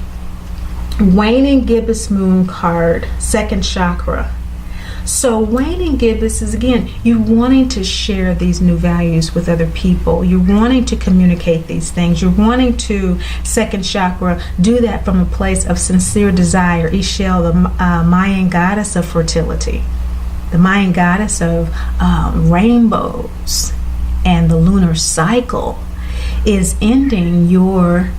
waning gibbous moon card, second chakra. So waning gibbous is, again, you wanting to share these new values with other people. You're wanting to communicate these things. You're wanting to, second chakra, do that from a place of sincere desire. Ishel, the Mayan goddess of fertility, the Mayan goddess of rainbows and the lunar cycle, is ending your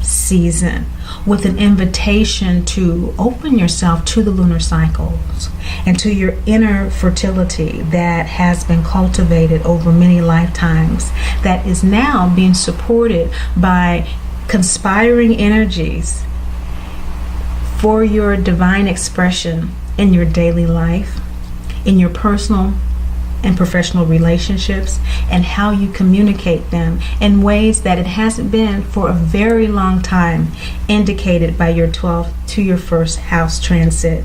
season with an invitation to open yourself to the lunar cycles and to your inner fertility that has been cultivated over many lifetimes, that is now being supported by conspiring energies for your divine expression in your daily life, in your personal and professional relationships, and how you communicate them in ways that it hasn't been for a very long time, indicated by your 12th to your first house transit.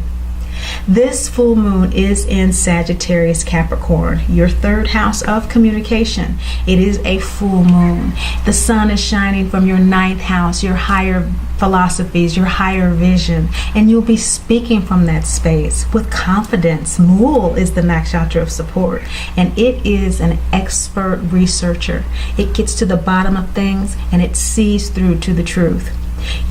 This full moon is in Sagittarius Capricorn, your third house of communication. It is a full moon. The sun is shining from your ninth house, your higher philosophies, your higher vision, and you'll be speaking from that space with confidence. Mul is the nakshatra of support, and it is an expert researcher. It gets to the bottom of things and it sees through to the truth.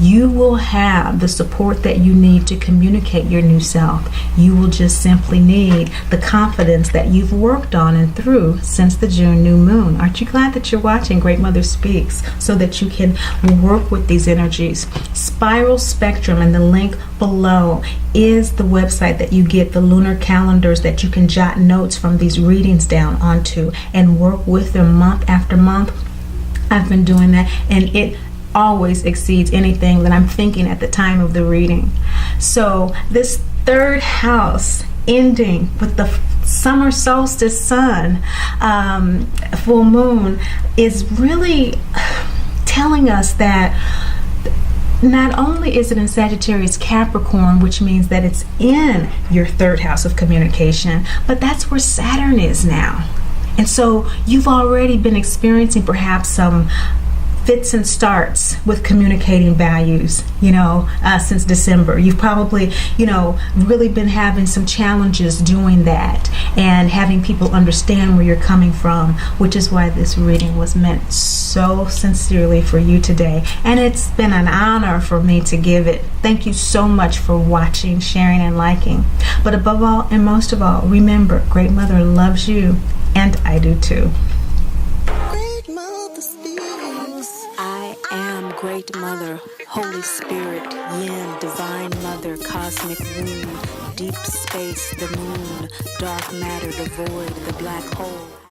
You will have the support that you need to communicate your new self. You will just simply need the confidence that you've worked on and through since the June new moon. Aren't you glad that you're watching Great Mother Speaks so that you can work with these energies? Spiral Spectrum, and the link below is the website that you get the lunar calendars that you can jot notes from these readings down onto and work with them month after month. I've been doing that, and it always exceeds anything that I'm thinking at the time of the reading. So this third house ending with the summer solstice sun, full moon, is really telling us that not only is it in Sagittarius Capricorn, which means that it's in your third house of communication, but that's where Saturn is now. And so you've already been experiencing perhaps some fits and starts with communicating values, since December. You've probably, really been having some challenges doing that and having people understand where you're coming from, which is why this reading was meant so sincerely for you today. And it's been an honor for me to give it. Thank you so much for watching, sharing, and liking. But above all and most of all, remember, Great Mother loves you, and I do too. Great Mother, Holy Spirit, Yin, Divine Mother, Cosmic Womb, Deep Space, the Moon, Dark Matter, the Void, the Black Hole.